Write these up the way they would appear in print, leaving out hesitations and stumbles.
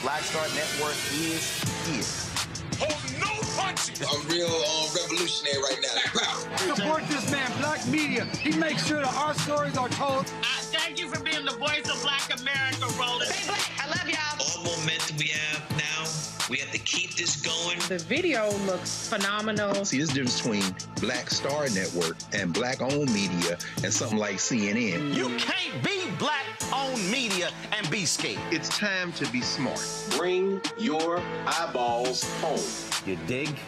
Black Star Network is here. Hold no punches! I'm real revolutionary right now. Support this man, Black Media. He makes sure that our stories are told. Thank you for being the voice of Black America, Roland. Stay black. I love y'all. All momentum we have now, we have to keep this going. The video looks phenomenal. See, there's a difference between Black Star Network and Black-owned media and something like CNN. You can't be Black-owned media and be scared. It's time to be smart. Bring your eyeballs home. You dig?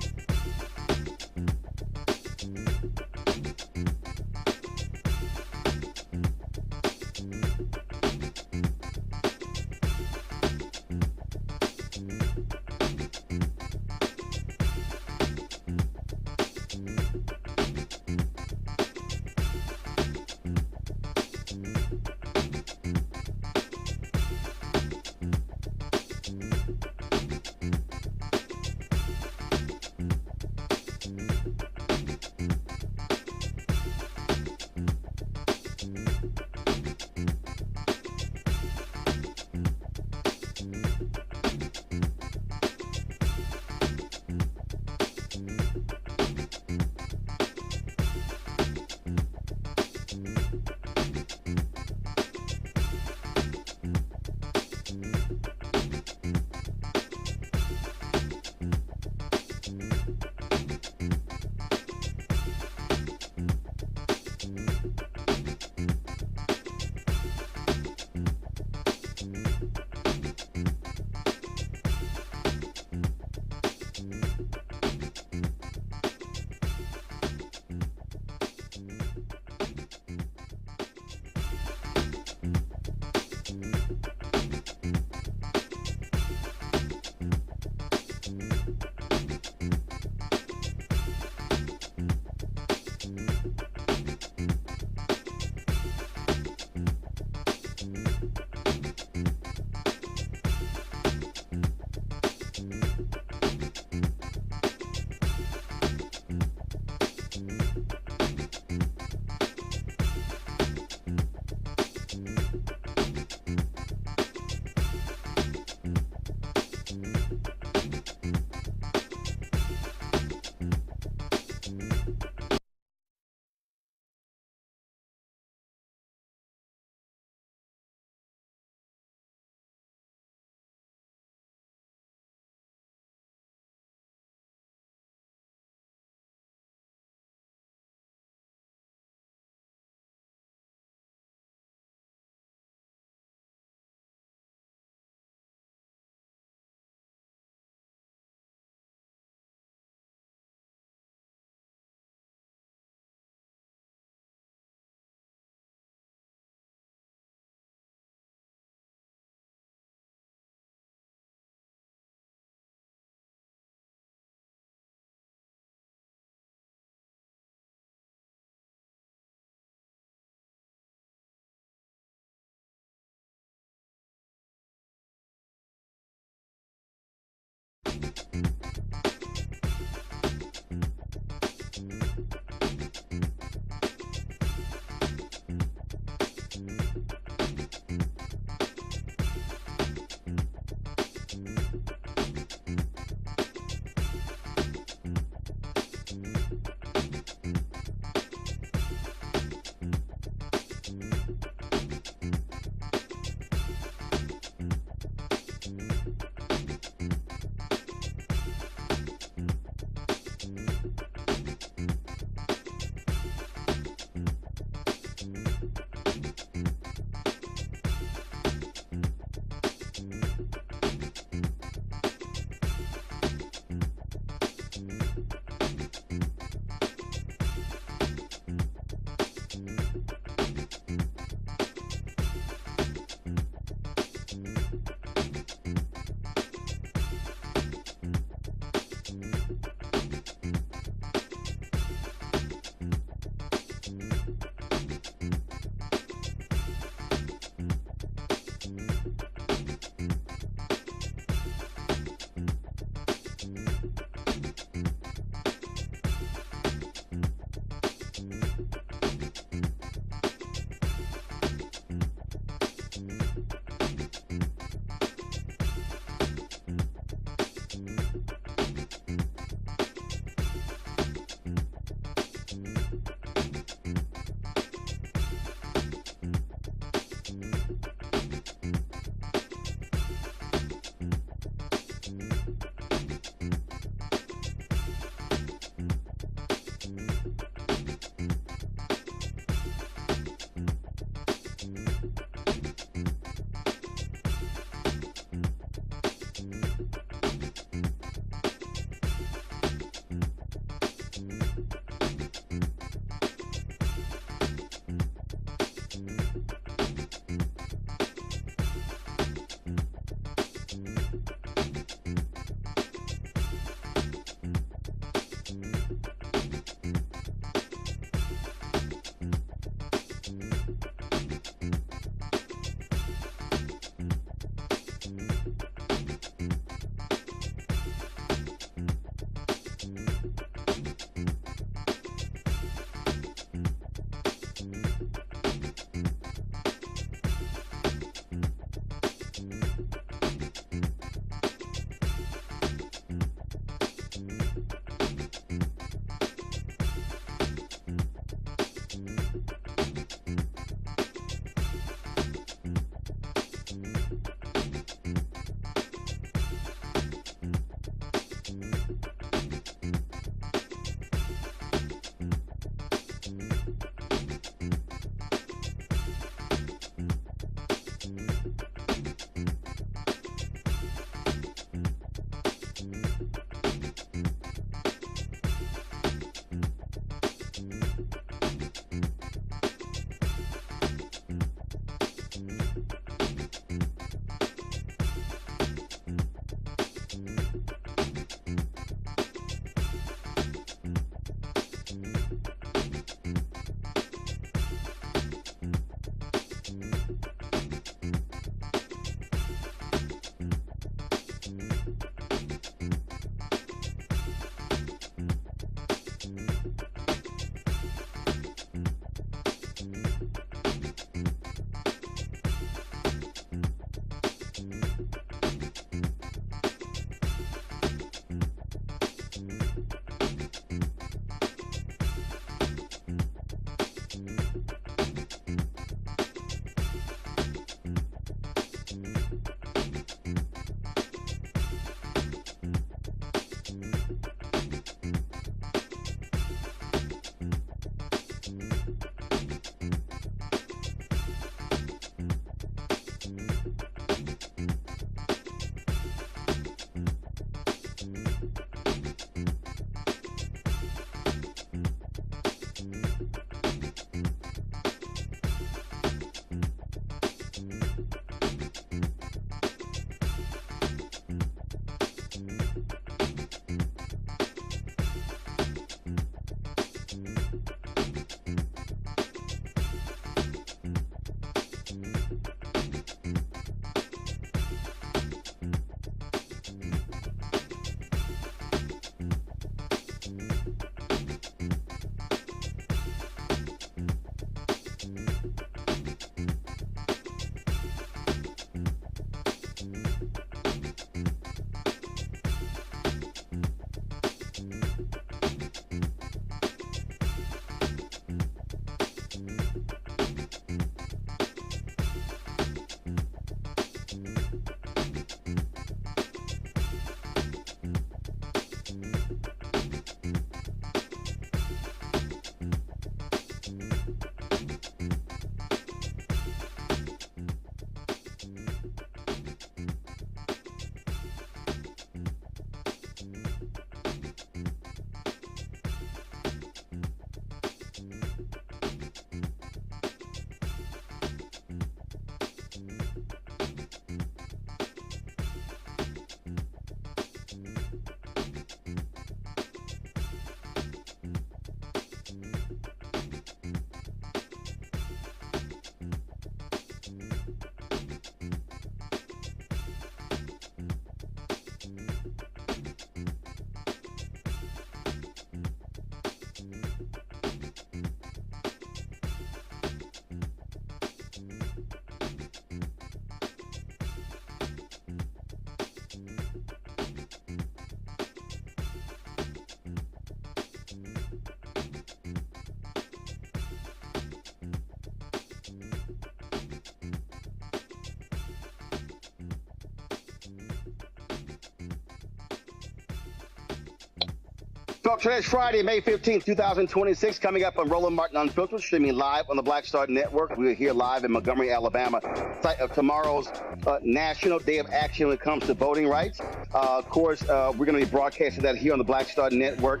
Talk today is Friday, May 15th, 2026. Coming up on Roland Martin Unfiltered, streaming live on the Black Star Network. We're here live in Montgomery, Alabama, site of tomorrow's National Day of Action when it comes to voting rights. Of course, we're going to be broadcasting that here on the Black Star Network.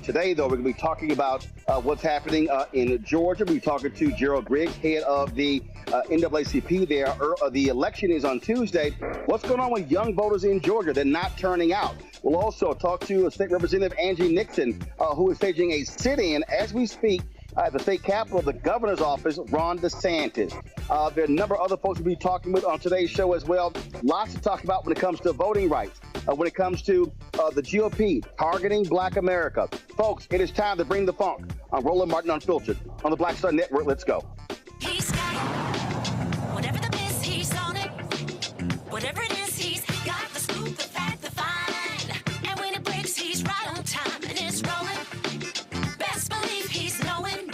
Today, though, we're going to be talking about what's happening in Georgia. We'll be talking to Gerald Griggs, head of the NAACP there. The election is on Tuesday. What's going on with young voters in Georgia? They're not turning out. We'll also talk to State Representative Angie Nixon, who is staging a sit-in as we speak at the state capitol of the governor's office, Ron DeSantis. There are a number of other folks we'll be talking with on today's show as well. Lots to talk about when it comes to voting rights, when it comes to the GOP targeting Black America. Folks, it is time to bring the funk on Roland Martin Unfiltered on the Black Star Network. Let's go. He's got it. Whatever the miss, he's on it. Whatever it is, he's got the scoop, the fact, the find. And when it breaks, he's right on time and it's rolling. Best believe he's knowing.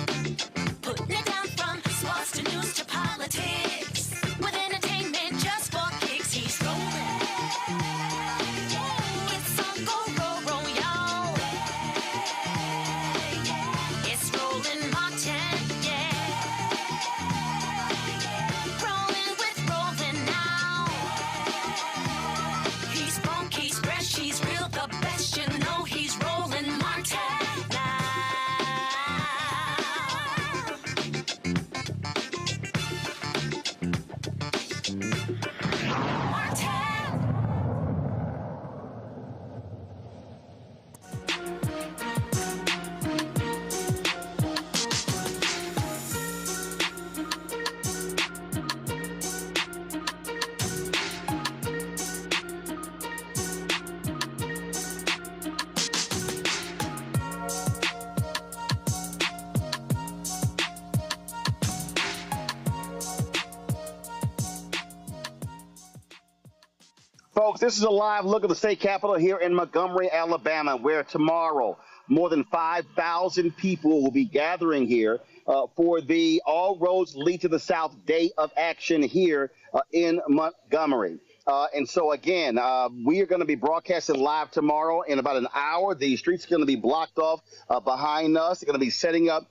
Putting it down from sports to news to politics. With entertainment just for kicks, he's rolling. It's on go, roll, y'all. It's Roland Martin, yeah. Rolling with Roland now. He's funky, he's fresh, he's real, the best, you know he's Roland Martin now. Folks, this is a live look at the state capitol here in Montgomery, Alabama, where tomorrow more than 5,000 people will be gathering here for the All Roads Lead to the South Day of Action here in Montgomery. And so, again, we are going to be broadcasting live tomorrow in about an hour. The streets are going to be blocked off behind us. They're going to be setting up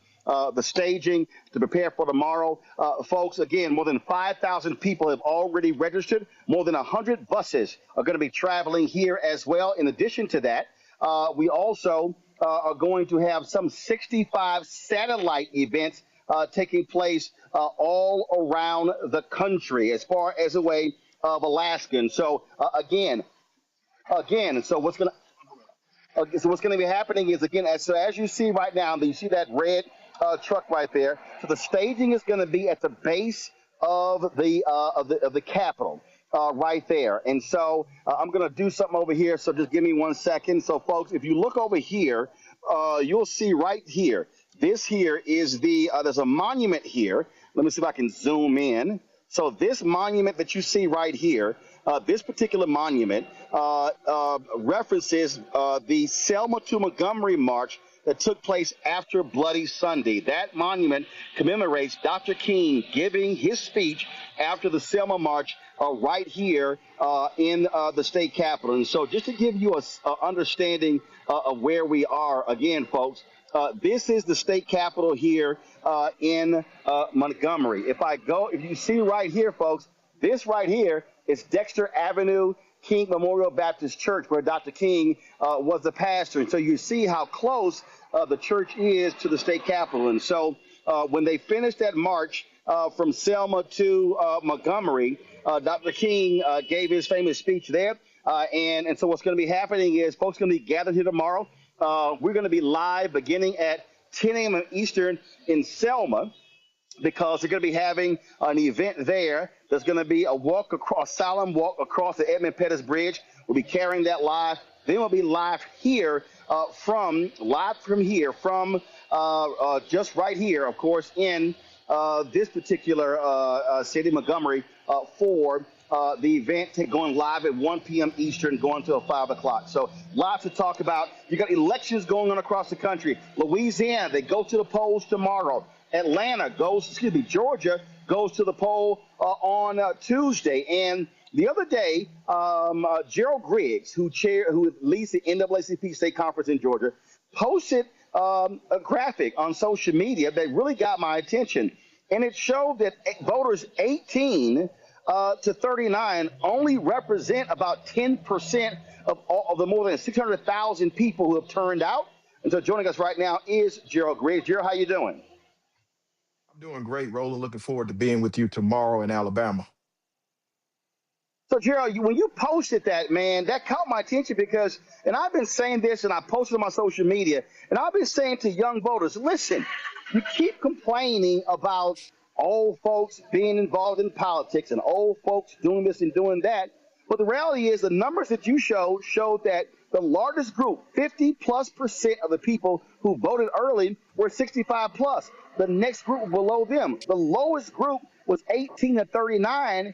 the staging to prepare for tomorrow. Folks, again, more than 5,000 people have already registered. More than 100 buses are going to be traveling here as well. In addition to that, we also are going to have some 65 satellite events taking place all around the country as far as the way of Alaska. And so, so what's going to be happening is, again, as you see right now, you see that red truck right there. So the staging is going to be at the base of the Capitol right there. And so I'm going to do something over here. So just give me 1 second. So, folks, if you look over here, you'll see right here. This here is there's a monument here. Let me see if I can zoom in. So this monument that you see right here, this particular monument references the Selma to Montgomery March that took place after Bloody Sunday. That monument commemorates Dr. King giving his speech after the Selma March right here in the state capitol. And so just to give you a understanding of where we are, again, folks, this is the state capitol here in Montgomery. If you see right here, folks, this right here is Dexter Avenue King Memorial Baptist Church, where Dr. King was the pastor. And so you see how close the church is to the state capitol. And so when they finished that march from Selma to Montgomery, Dr. King gave his famous speech there. And so what's going to be happening is folks are going to be gathered here tomorrow. We're going to be live beginning at 10 a.m. Eastern in Selma, because they're going to be having an event there. There's going to be a solemn walk across the Edmund Pettus Bridge. We'll be carrying that live. Then we'll be live here from just right here, of course, in this particular city, Montgomery, for the event going live at 1 p.m. Eastern, going till 5 o'clock. So lots to talk about. You got elections going on across the country. Louisiana, they go to the polls tomorrow. Georgia goes to the poll on Tuesday. And the other day, Gerald Griggs, who leads the NAACP state conference in Georgia, posted a graphic on social media that really got my attention. And it showed that voters 18 to 39 only represent about 10% of all of the more than 600,000 people who have turned out. And so joining us right now is Gerald Griggs. Gerald, how you doing? I'm doing great, Roland. Looking forward to being with you tomorrow in Alabama. So, Gerald, when you posted that, man, that caught my attention because, and I've been saying this, and I posted on my social media, and I've been saying to young voters, listen, you keep complaining about old folks being involved in politics and old folks doing this and doing that. But the reality is the numbers that you showed that the largest group, 50+% of the people who voted early were 65 plus. The next group below them, the lowest group was 18 to 39.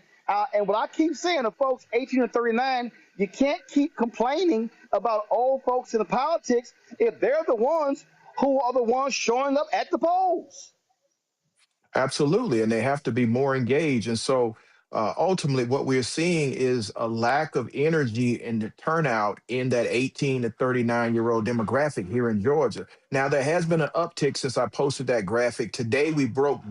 And what I keep saying to folks 18 to 39, you can't keep complaining about old folks in the politics if they're the ones who are the ones showing up at the polls. Absolutely. And they have to be more engaged. And so ultimately, what we're seeing is a lack of energy in the turnout in that 18 to 39-year-old demographic here in Georgia. Now, there has been an uptick since I posted that graphic. Today, we broke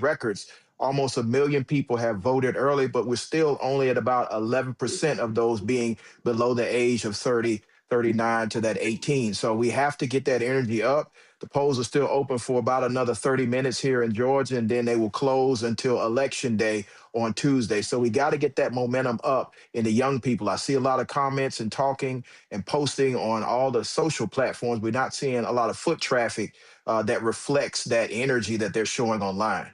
records. Almost 1 million people have voted early, but we're still only at about 11% of those being below the age of 30, 39 to that 18. So we have to get that energy up. The polls are still open for about another 30 minutes here in Georgia, and then they will close until Election Day on Tuesday. So we got to get that momentum up in the young people. I see a lot of comments and talking and posting on all the social platforms. We're not seeing a lot of foot traffic that reflects that energy that they're showing online.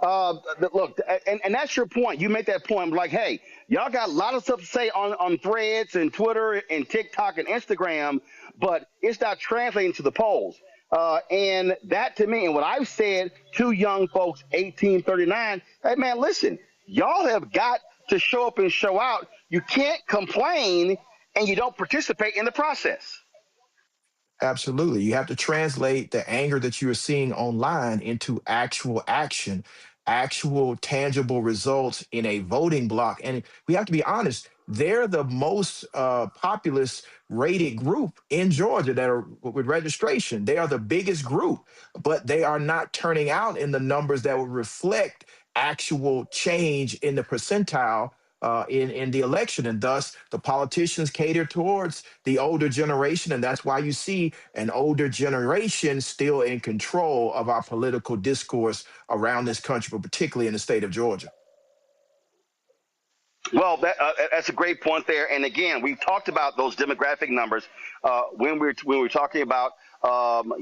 Look, and that's your point. You make that point. Like, hey, y'all got a lot of stuff to say on Threads and Twitter and TikTok and Instagram, but it's not translating to the polls. And that to me, and what I've said to young folks, 1839, hey, man, listen, y'all have got to show up and show out. You can't complain and you don't participate in the process. Absolutely. You have to translate the anger that you're seeing online into actual action, actual tangible results in a voting block. And we have to be honest, they're the most populous rated group in Georgia that are with registration. They are the biggest group, but they are not turning out in the numbers that would reflect actual change in the percentile in the election. And thus, the politicians cater towards the older generation. And that's why you see an older generation still in control of our political discourse around this country, but particularly in the state of Georgia. Well, that's a great point there. And again, we talked about those demographic numbers when we were talking about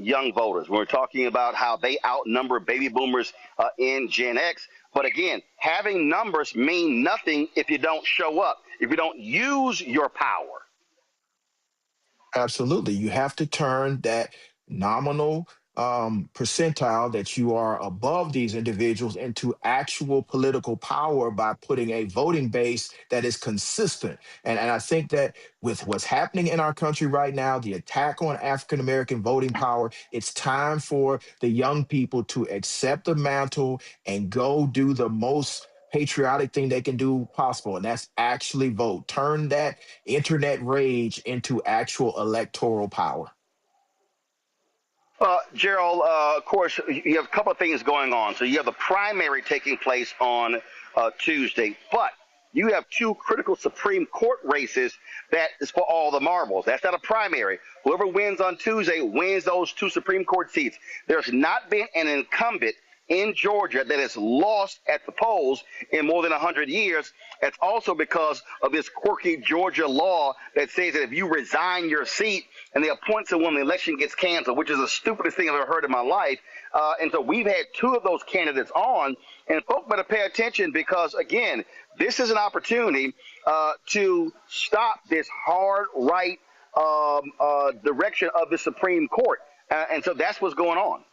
young voters. When we're talking about how they outnumber baby boomers in Gen X. But again, having numbers mean nothing if you don't show up, if you don't use your power. Absolutely. You have to turn that nominal percentile that you are above these individuals into actual political power by putting a voting base that is consistent. And I think that with what's happening in our country right now, the attack on African American voting power, it's time for the young people to accept the mantle and go do the most patriotic thing they can do possible, and that's actually vote. Turn that internet rage into actual electoral power. Gerald, of course, you have a couple of things going on. So you have the primary taking place on Tuesday, but you have two critical Supreme Court races that is for all the marbles. That's not a primary. Whoever wins on Tuesday wins those two Supreme Court seats. There's not been an incumbent in Georgia that has lost at the polls in more than 100 years. That's also because of this quirky Georgia law that says that if you resign your seat and they appoint someone, the election gets canceled, which is the stupidest thing I've ever heard in my life. And so we've had two of those candidates on, and folks better pay attention because, again, this is an opportunity to stop this hard right direction of the Supreme Court. And so that's what's going on.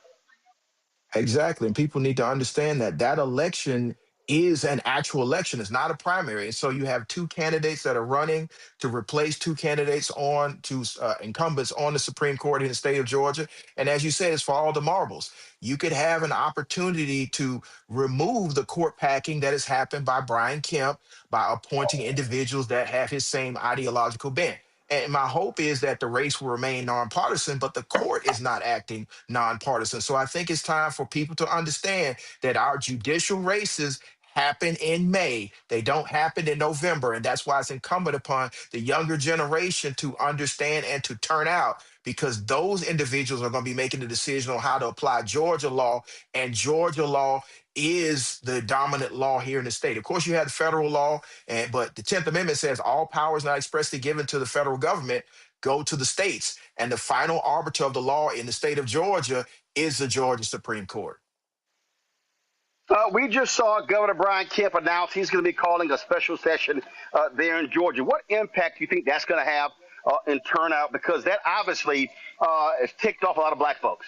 Exactly. And people need to understand that that election is an actual election. It's not a primary. And so you have two candidates that are running to replace two candidates on to incumbents on the Supreme Court in the state of Georgia. And as you said, it's for all the marbles. You could have an opportunity to remove the court packing that has happened by Brian Kemp by appointing individuals that have his same ideological bent. And my hope is that the race will remain nonpartisan, but the court is not acting nonpartisan. So I think it's time for people to understand that our judicial races happen in May. They don't happen in November. And that's why it's incumbent upon the younger generation to understand and to turn out, because those individuals are going to be making the decision on how to apply Georgia law. And Georgia law is the dominant law here in the state. Of course, you have the federal law, but the 10th Amendment says all powers not expressly given to the federal government go to the states. And the final arbiter of the law in the state of Georgia is the Georgia Supreme Court. We just saw Governor Brian Kemp announce he's going to be calling a special session there in Georgia. What impact do you think that's going to have in turnout? Because that obviously has ticked off a lot of black folks.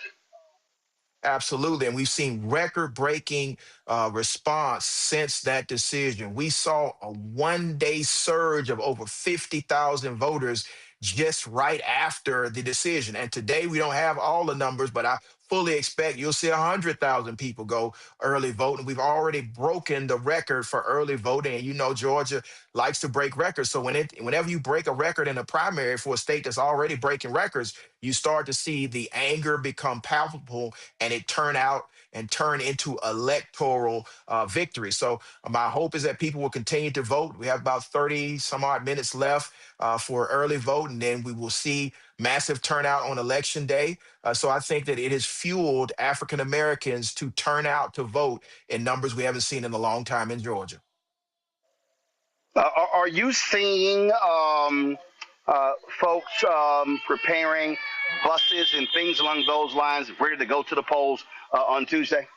Absolutely. And we've seen record-breaking response since that decision. We saw a one-day surge of over 50,000 voters just right after the decision. And today we don't have all the numbers, but I fully expect you'll see 100,000 people go early vote. And we've already broken the record for early voting. And you know, Georgia likes to break records. So whenever you break a record in a primary for a state that's already breaking records, you start to see the anger become palpable and it turn into electoral victory. So my hope is that people will continue to vote. We have about 30 some odd minutes left for early vote, and then we will see massive turnout on election day. So I think that it has fueled African Americans to turn out to vote in numbers we haven't seen in a long time in Georgia. Are you seeing folks preparing buses and things along those lines ready to go to the polls on Tuesday?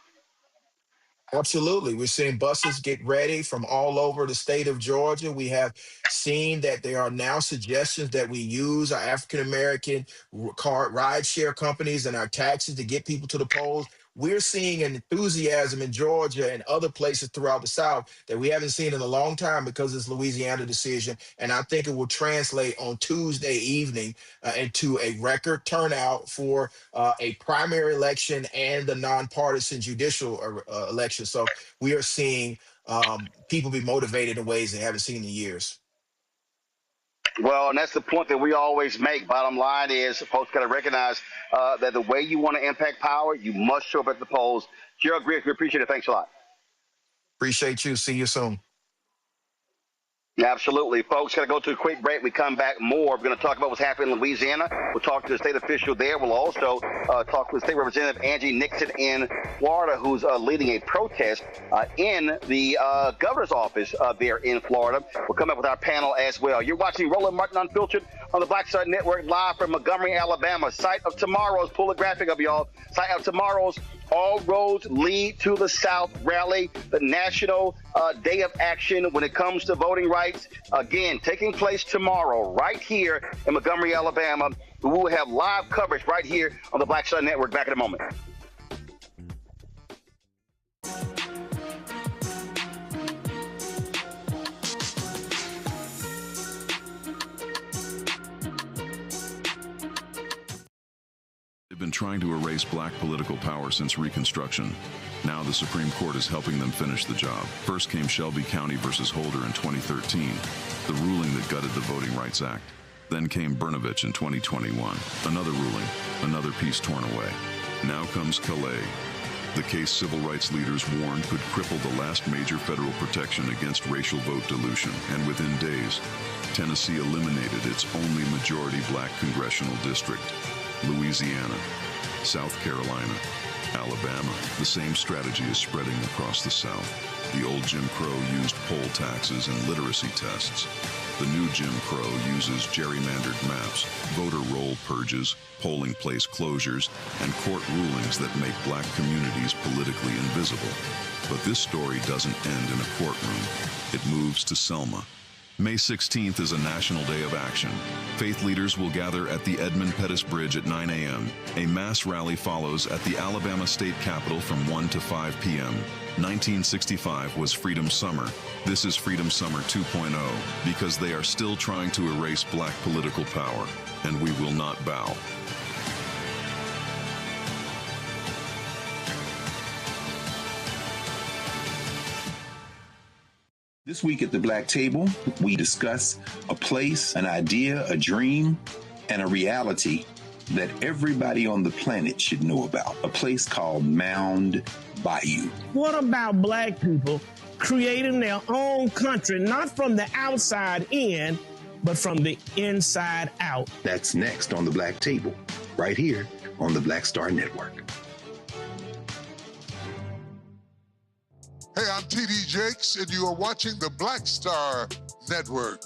Absolutely. We're seeing buses get ready from all over the state of Georgia. We have seen that there are now suggestions that we use our African-American ride share companies and our taxis to get people to the polls. We're seeing an enthusiasm in Georgia and other places throughout the South that we haven't seen in a long time because of this Louisiana decision. And I think it will translate on Tuesday evening into a record turnout for a primary election and the nonpartisan judicial election. So we are seeing people be motivated in ways they haven't seen in years. Well, and that's the point that we always make. Bottom line is folks got to recognize that the way you want to impact power, you must show up at the polls. Gerald Griggs, we appreciate it. Thanks a lot. Appreciate you. See you soon. Absolutely. Folks, got to go to a quick break. We come back more. We're going to talk about what's happening in Louisiana. We'll talk to the state official there. We'll also talk with State Representative Angie Nixon in Florida, who's leading a protest in the governor's office there in Florida. We'll come up with our panel as well. You're watching Roland Martin Unfiltered on the Black Star Network, live from Montgomery, Alabama. Site of tomorrow's, pull a graphic up, y'all. Site of tomorrow's All Roads Lead to the South rally, the national day of action when it comes to voting rights. Again, taking place tomorrow right here in Montgomery, Alabama. We will have live coverage right here on the Black Star Network. Back in a moment. Been trying to erase black political power since Reconstruction. Now the Supreme Court is helping them finish the job. First came Shelby County versus Holder in 2013, the ruling that gutted the Voting Rights Act. Then came Brnovich in 2021, another ruling, another piece torn away. Now comes Calais, the case civil rights leaders warned could cripple the last major federal protection against racial vote dilution. And within days, Tennessee eliminated its only majority black congressional district. Louisiana, South Carolina, Alabama. The same strategy is spreading across the South. The old Jim Crow used poll taxes and literacy tests. The new Jim Crow uses gerrymandered maps, voter roll purges, polling place closures, and court rulings that make black communities politically invisible. But this story doesn't end in a courtroom. It moves to Selma. May 16th is a national day of action. Faith leaders will gather at the Edmund Pettus Bridge at 9 a.m. A mass rally follows at the Alabama State Capitol from 1 to 5 p.m. 1965 was Freedom Summer. This is Freedom Summer 2.0 because they are still trying to erase black political power, and we will not bow. This week at the Black Table, we discuss a place, an idea, a dream, and a reality that everybody on the planet should know about. A place called Mound Bayou. What about black people creating their own country, not from the outside in, but from the inside out? That's next on the Black Table, right here on the Black Star Network. Hey, I'm TD Jakes, and you are watching the Black Star Network.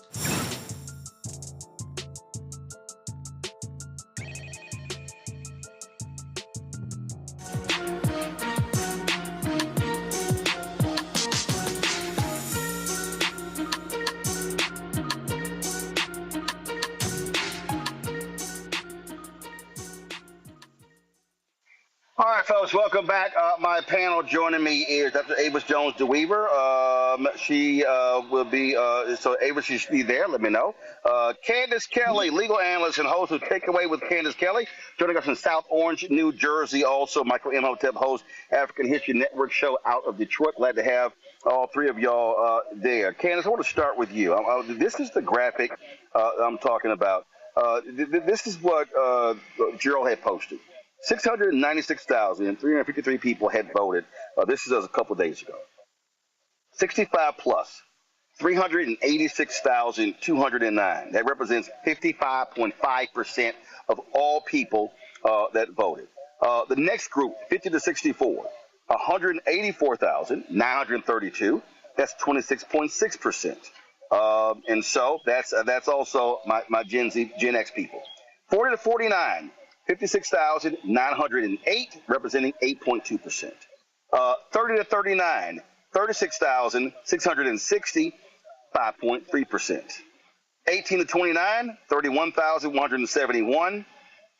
All right, folks, welcome back. My panel joining me is Dr. Avis Jones-DeWeaver. She will be, so Avis, you should be there, let me know. Candace Kelly, legal analyst and host of Takeaway with Candace Kelly, joining us from South Orange, New Jersey. Also, Michael Imhotep, host, African History Network show out of Detroit. Glad to have all three of y'all there. Candace, I want to start with you. This is the graphic I'm talking about. This is what Gerald had posted. 696,353 people had voted. This is a couple of days ago. 65 plus, 386,209. That represents 55.5% of all people that voted. The next group, 50 to 64, 184,932. That's 26.6%. And so that's also my Gen X people. 40 to 49. 56,908, representing 8.2%. 30 to 39, 36,660, 5.3%. 18 to 29, 31,171,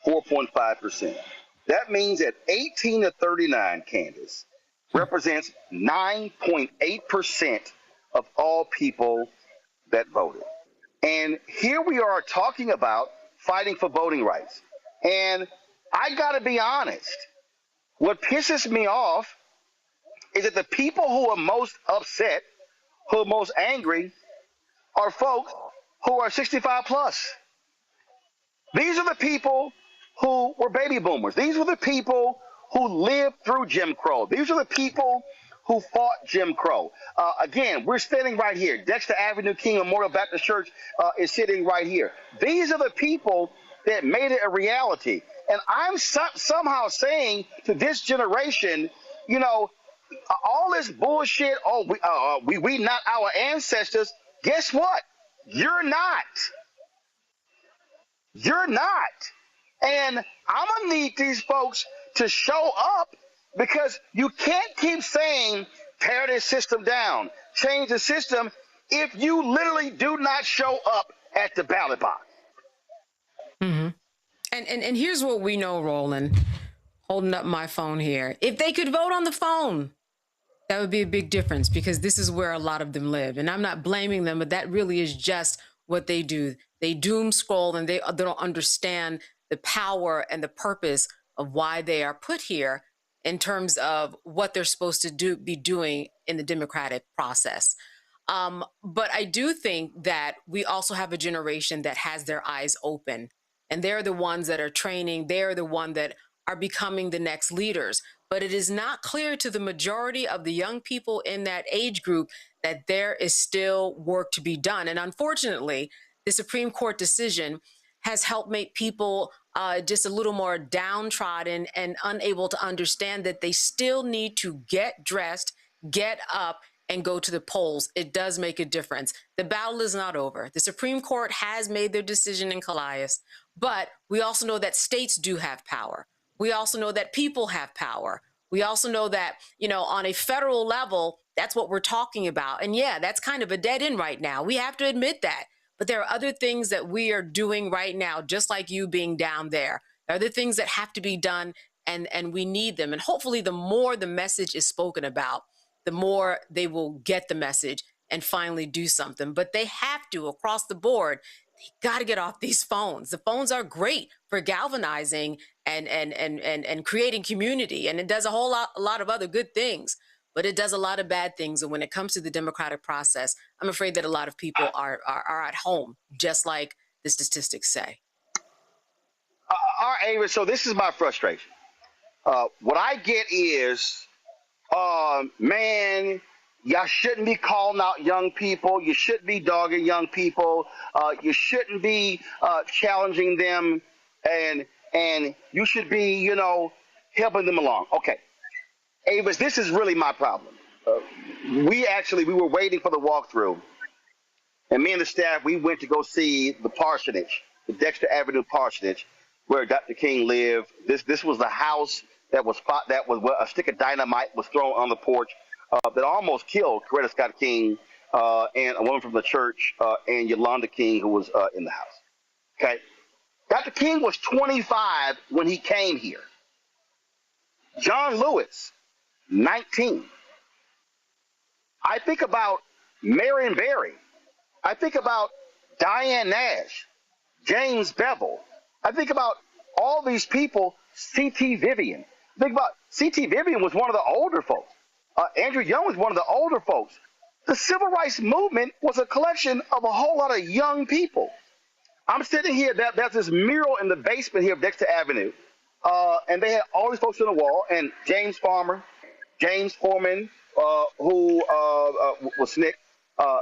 4.5%. That means that 18 to 39, Candace, represents 9.8% of all people that voted. And here we are talking about fighting for voting rights. And I got to be honest, what pisses me off is that the people who are most upset, who are most angry, are folks who are 65 plus. These are the people who were baby boomers. These were the people who lived through Jim Crow. These are the people who fought Jim Crow. Again, we're standing right here. Dexter Avenue King Memorial Baptist Church is sitting right here. These are the people that made it a reality. And I'm somehow saying to this generation, you know, all this bullshit, we not our ancestors. Guess what? You're not. You're not. And I'm going to need these folks to show up, because you can't keep saying tear this system down, change the system, if you literally do not show up at the ballot box. Mm-hmm. And here's what we know, Roland, holding up my phone here. If they could vote on the phone, that would be a big difference, because this is where a lot of them live. And I'm not blaming them, but that really is just what they do. They doom scroll, and they don't understand the power and the purpose of why they are put here in terms of what they're supposed to be doing in the democratic process. But I do think that we also have a generation that has their eyes open. And they're the ones that are training. They're the ones that are becoming the next leaders. But it is not clear to the majority of the young people in that age group that there is still work to be done. And unfortunately, the Supreme Court decision has helped make people just a little more downtrodden and unable to understand that they still need to get dressed, get up, and go to the polls. It does make a difference. The battle is not over. The Supreme Court has made their decision in Calais, but we also know that states do have power. We also know that people have power. We also know that, you know, on a federal level, that's what we're talking about. And yeah, that's kind of a dead end right now. We have to admit that. But there are other things that we are doing right now, just like you being down there. There are other things that have to be done, and we need them. And hopefully the more the message is spoken about, the more they will get the message and finally do something. But they have to, across the board, they got to get off these phones. The phones are great for galvanizing and creating community, and it does a lot of other good things. but it does a lot of bad things. And when it comes to the democratic process, I'm afraid that a lot of people are at home, just like the statistics say. All right, Ava, so this is my frustration. What I get is, man, y'all shouldn't be calling out young people. You shouldn't be dogging young people. You shouldn't be challenging them, and you should be, you know, helping them along. Okay, Avis, this is really my problem. We were waiting for the walkthrough, and me and the staff, we went to go see the parsonage, the Dexter Avenue parsonage, where Dr. King lived. This was the house that was where a stick of dynamite was thrown on the porch that almost killed Coretta Scott King and a woman from the church and Yolanda King, who was in the house. Okay, Dr. King was 25 when he came here. John Lewis, 19. I think about Marion Barry. I think about Diane Nash, James Bevel. I think about all these people, C.T. Vivian. Think about C.T. Vivian was one of the older folks. Andrew Young was one of the older folks. The civil rights movement was a collection of a whole lot of young people. I'm sitting here, there's this mural in the basement here of Dexter Avenue, and they had all these folks on the wall, and James Foreman, who was SNCC.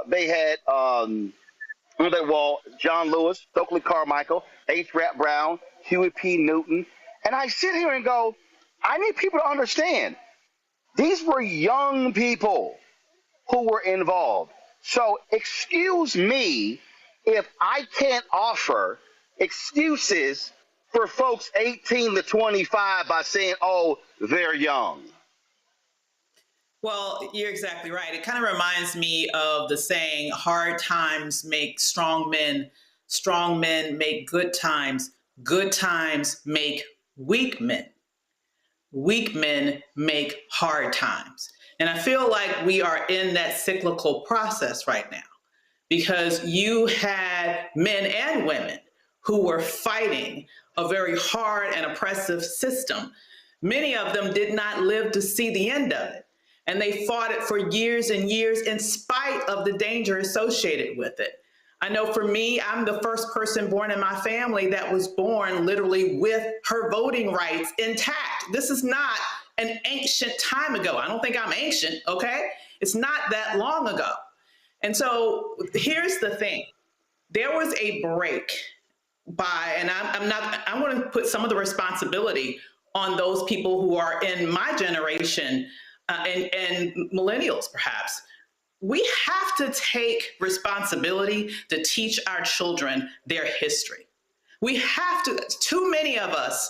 They had on that wall John Lewis, Stokely Carmichael, H. Rap Brown, Huey P. Newton. And I sit here and go, I need people to understand, these were young people who were involved. So excuse me if I can't offer excuses for folks 18 to 25 by saying, oh, they're young. Well, you're exactly right. It kind of reminds me of the saying, hard times make strong men make good times make weak men make hard times. And I feel like we are in that cyclical process right now, because you had men and women who were fighting a very hard and oppressive system. Many of them did not live to see the end of it. And they fought it for years and years in spite of the danger associated with it. I know for me, I'm the first person born in my family that was born literally with her voting rights intact. This is not an ancient time ago. I don't think I'm ancient, okay? It's not that long ago. And so here's the thing. There was a break and I want to put some of the responsibility on those people who are in my generation and millennials, perhaps. We have to take responsibility to teach our children their history. We have to. Too many of us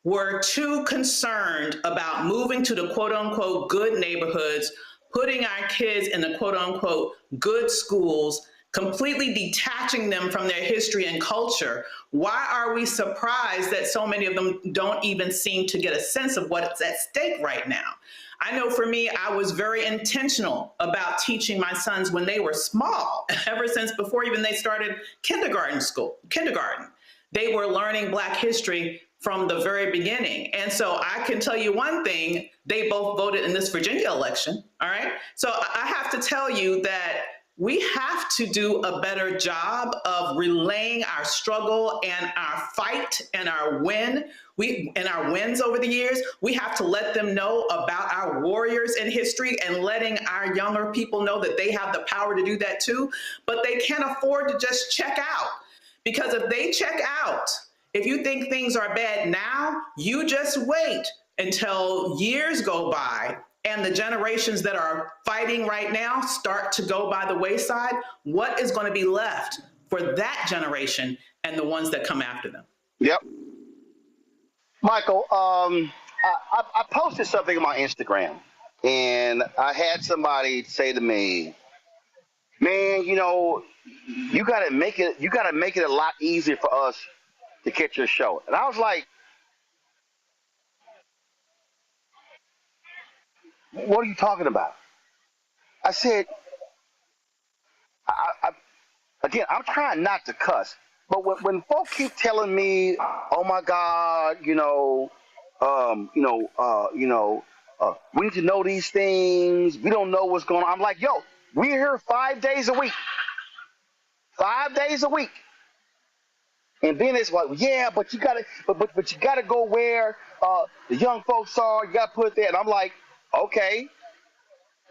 were too concerned about moving to the quote unquote good neighborhoods, putting our kids in the quote unquote good schools, completely detaching them from their history and culture. Why are we surprised that so many of them don't even seem to get a sense of what's at stake right now? I know for me, I was very intentional about teaching my sons when they were small, ever since before even they started kindergarten. They were learning Black history from the very beginning. And so I can tell you one thing, they both voted in this Virginia election, all right? So I have to tell you that we have to do a better job of relaying our struggle and our fight and our win. And our wins over the years. We have to let them know about our warriors in history and letting our younger people know that they have the power to do that too. But they can't afford to just check out, because if they check out, if you think things are bad now, you just wait until years go by and the generations that are fighting right now start to go by the wayside. What is going to be left for that generation and the ones that come after them? Yep. Michael, I posted something on my Instagram, and I had somebody say to me, man, you know, you gotta make it a lot easier for us to catch your show. And I was like, what are you talking about? I said, again, I'm trying not to cuss, but when folk keep telling me, oh my God, We need to know these things. We don't know what's going on. I'm like, yo, we're here 5 days a week. 5 days a week. And then it's like, yeah, but you gotta, but you gotta go where the young folks are. You gotta put it there. And I'm like, okay,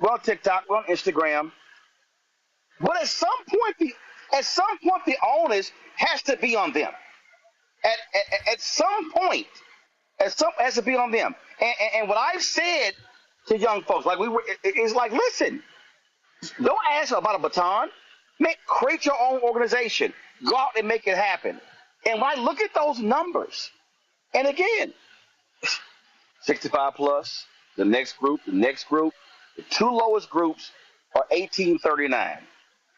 we're on TikTok, we're on Instagram. But at some point, the onus has to be on them. At some point, has to be on them. And what I've said to young folks, like is like, listen, don't ask about a baton. Create your own organization. Go out and make it happen. And when I look at those numbers, and again, 65 plus, the next group, the two lowest groups are 1839.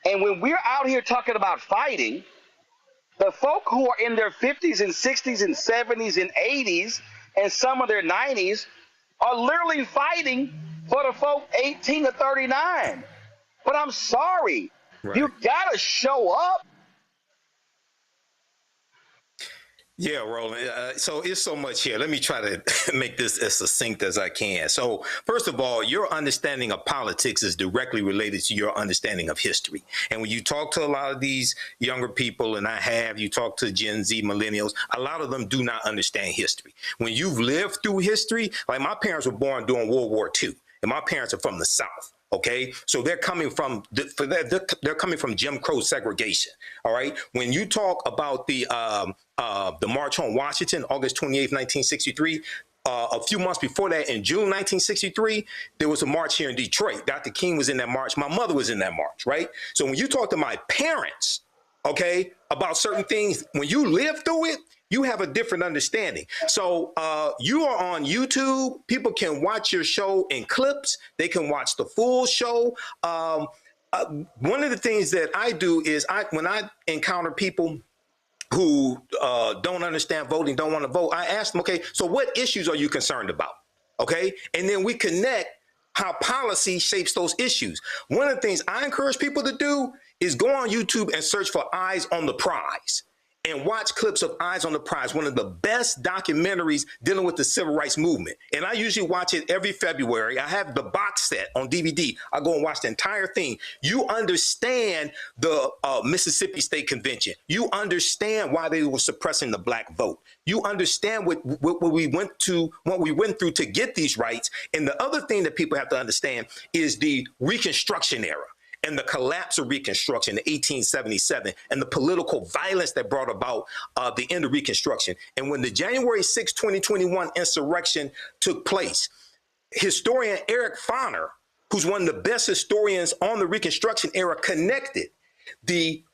And when we're out here talking about fighting, the folk who are in their 50s and 60s and 70s and 80s and some of their 90s are literally fighting for the folk 18 to 39. But I'm sorry, you got to show up. Yeah, Roland. So it's so much here. Let me try to make this as succinct as I can. So first of all, your understanding of politics is directly related to your understanding of history. And when you talk to a lot of these younger people, and you talk to Gen Z, millennials, a lot of them do not understand history. When you've lived through history, like my parents were born during World War II, and my parents are from the South. Okay, so they're coming from Jim Crow segregation. All right, when you talk about the March on Washington, August 28th, 1963. A few months before that, in June 1963, there was a march here in Detroit. Dr. King was in that march. My mother was in that march, right? So when you talk to my parents, okay, about certain things, when you live through it, you have a different understanding. So you are on YouTube. People can watch your show in clips. They can watch the full show. One of the things that I do is when I encounter people who don't understand voting, don't want to vote, I ask them, okay, so what issues are you concerned about? Okay, and then we connect how policy shapes those issues. One of the things I encourage people to do is go on YouTube and search for Eyes on the Prize and watch clips of Eyes on the Prize, one of the best documentaries dealing with the civil rights movement. And I usually watch it every February. I have the box set on DVD. I go and watch the entire thing. You understand the Mississippi State Convention. You understand why they were suppressing the black vote. You understand what we went through to get these rights. And the other thing that people have to understand is the Reconstruction era and the collapse of Reconstruction in 1877 and the political violence that brought about the end of Reconstruction. And when the January 6, 2021 insurrection took place, historian Eric Foner, who's one of the best historians on the Reconstruction era, connected the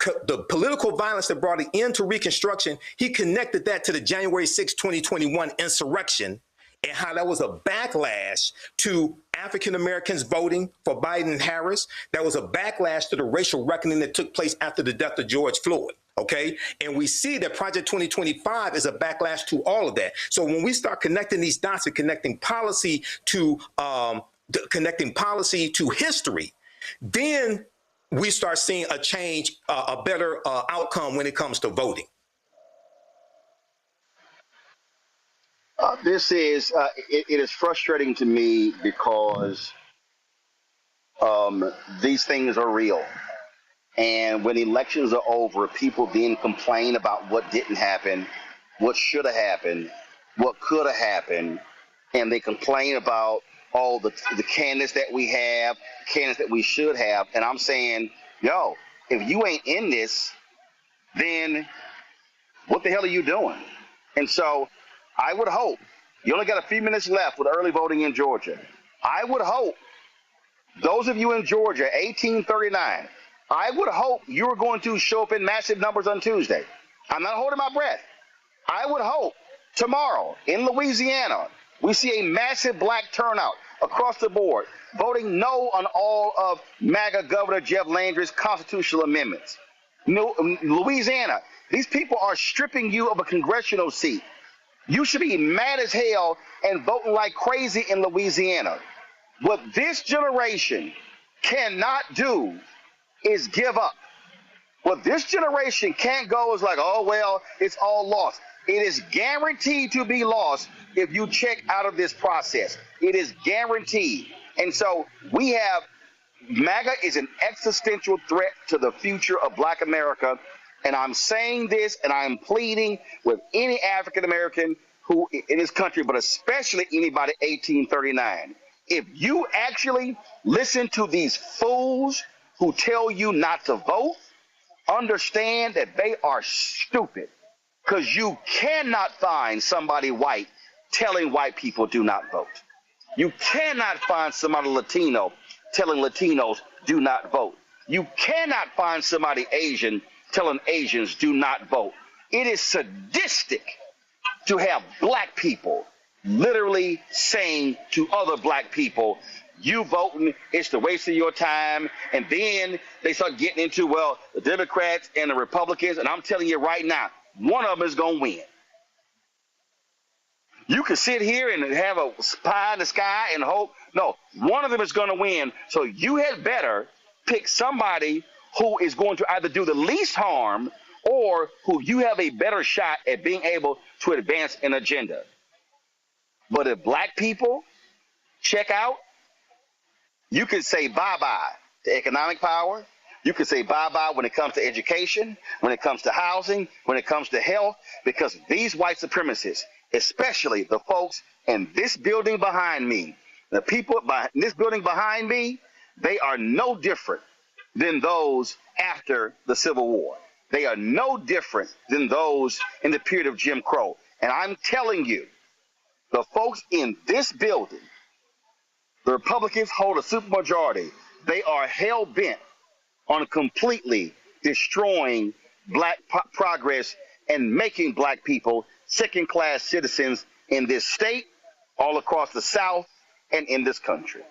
political violence that brought an end to Reconstruction. He connected that to the January 6, 2021 insurrection and how that was a backlash to African Americans voting for Biden and Harris. That was a backlash to the racial reckoning that took place after the death of George Floyd. Okay. And we see that Project 2025 is a backlash to all of that. So when we start connecting these dots and connecting policy to history, then we start seeing a change, a better outcome when it comes to voting. It is frustrating to me because these things are real. And when elections are over, people then complain about what didn't happen, what should have happened, what could have happened. And they complain about all the candidates that we have, candidates that we should have. And I'm saying, yo, if you ain't in this, then what the hell are you doing? And so I would hope, you only got a few minutes left with early voting in Georgia. I would hope, those of you in Georgia, 1839, I would hope you are going to show up in massive numbers on Tuesday. I'm not holding my breath. I would hope tomorrow in Louisiana, we see a massive black turnout across the board, voting no on all of MAGA Governor Jeff Landry's constitutional amendments. Louisiana, these people are stripping you of a congressional seat. You should be mad as hell and voting like crazy in Louisiana. What this generation cannot do is give up. What this generation can't go is like, oh, well, it's all lost. It is guaranteed to be lost if you check out of this process. It is guaranteed. And so we have MAGA is an existential threat to the future of Black America. And I'm saying this and I'm pleading with any African American who in this country, but especially anybody 1839. If you actually listen to these fools who tell you not to vote, understand that they are stupid, because you cannot find somebody white telling white people do not vote. You cannot find somebody Latino telling Latinos do not vote. You cannot find somebody Asian telling Asians do not vote. It is sadistic to have Black people literally saying to other Black people, you voting, it's the waste of your time. And then they start getting into, well, the Democrats and the Republicans, and I'm telling you right now, one of them is going to win. You can sit here and have a pie in the sky and hope. No, one of them is going to win. So you had better pick somebody who is going to either do the least harm or who you have a better shot at being able to advance an agenda. But if Black people check out, you can say bye-bye to economic power. You can say bye-bye when it comes to education, when it comes to housing, when it comes to health, because these white supremacists, especially the folks in this building behind me, the people in this building behind me, they are no different than those after the Civil War. They are no different than those in the period of Jim Crow. And I'm telling you, the folks in this building, the Republicans hold a supermajority. They are hell-bent on completely destroying Black progress and making Black people second-class citizens in this state, all across the South, and in this country.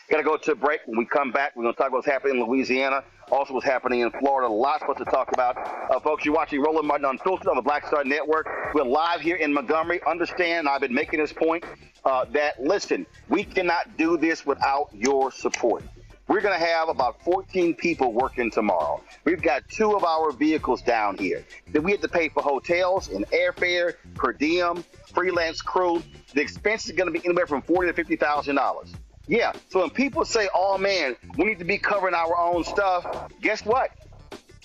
Got to go to a break. When we come back, we're going to talk about what's happening in Louisiana, also what's happening in Florida. Lots for us to talk about. Folks, you're watching Roland Martin Unfiltered on the Black Star Network. We're live here in Montgomery. Understand, I've been making this point, that, listen, we cannot do this without your support. We're going to have about 14 people working tomorrow. We've got 2 of our vehicles down here. Then we have to pay for hotels and airfare, per diem, freelance crew. The expense is going to be anywhere from $40,000 to $50,000. Yeah, so when people say, oh, man, we need to be covering our own stuff, guess what?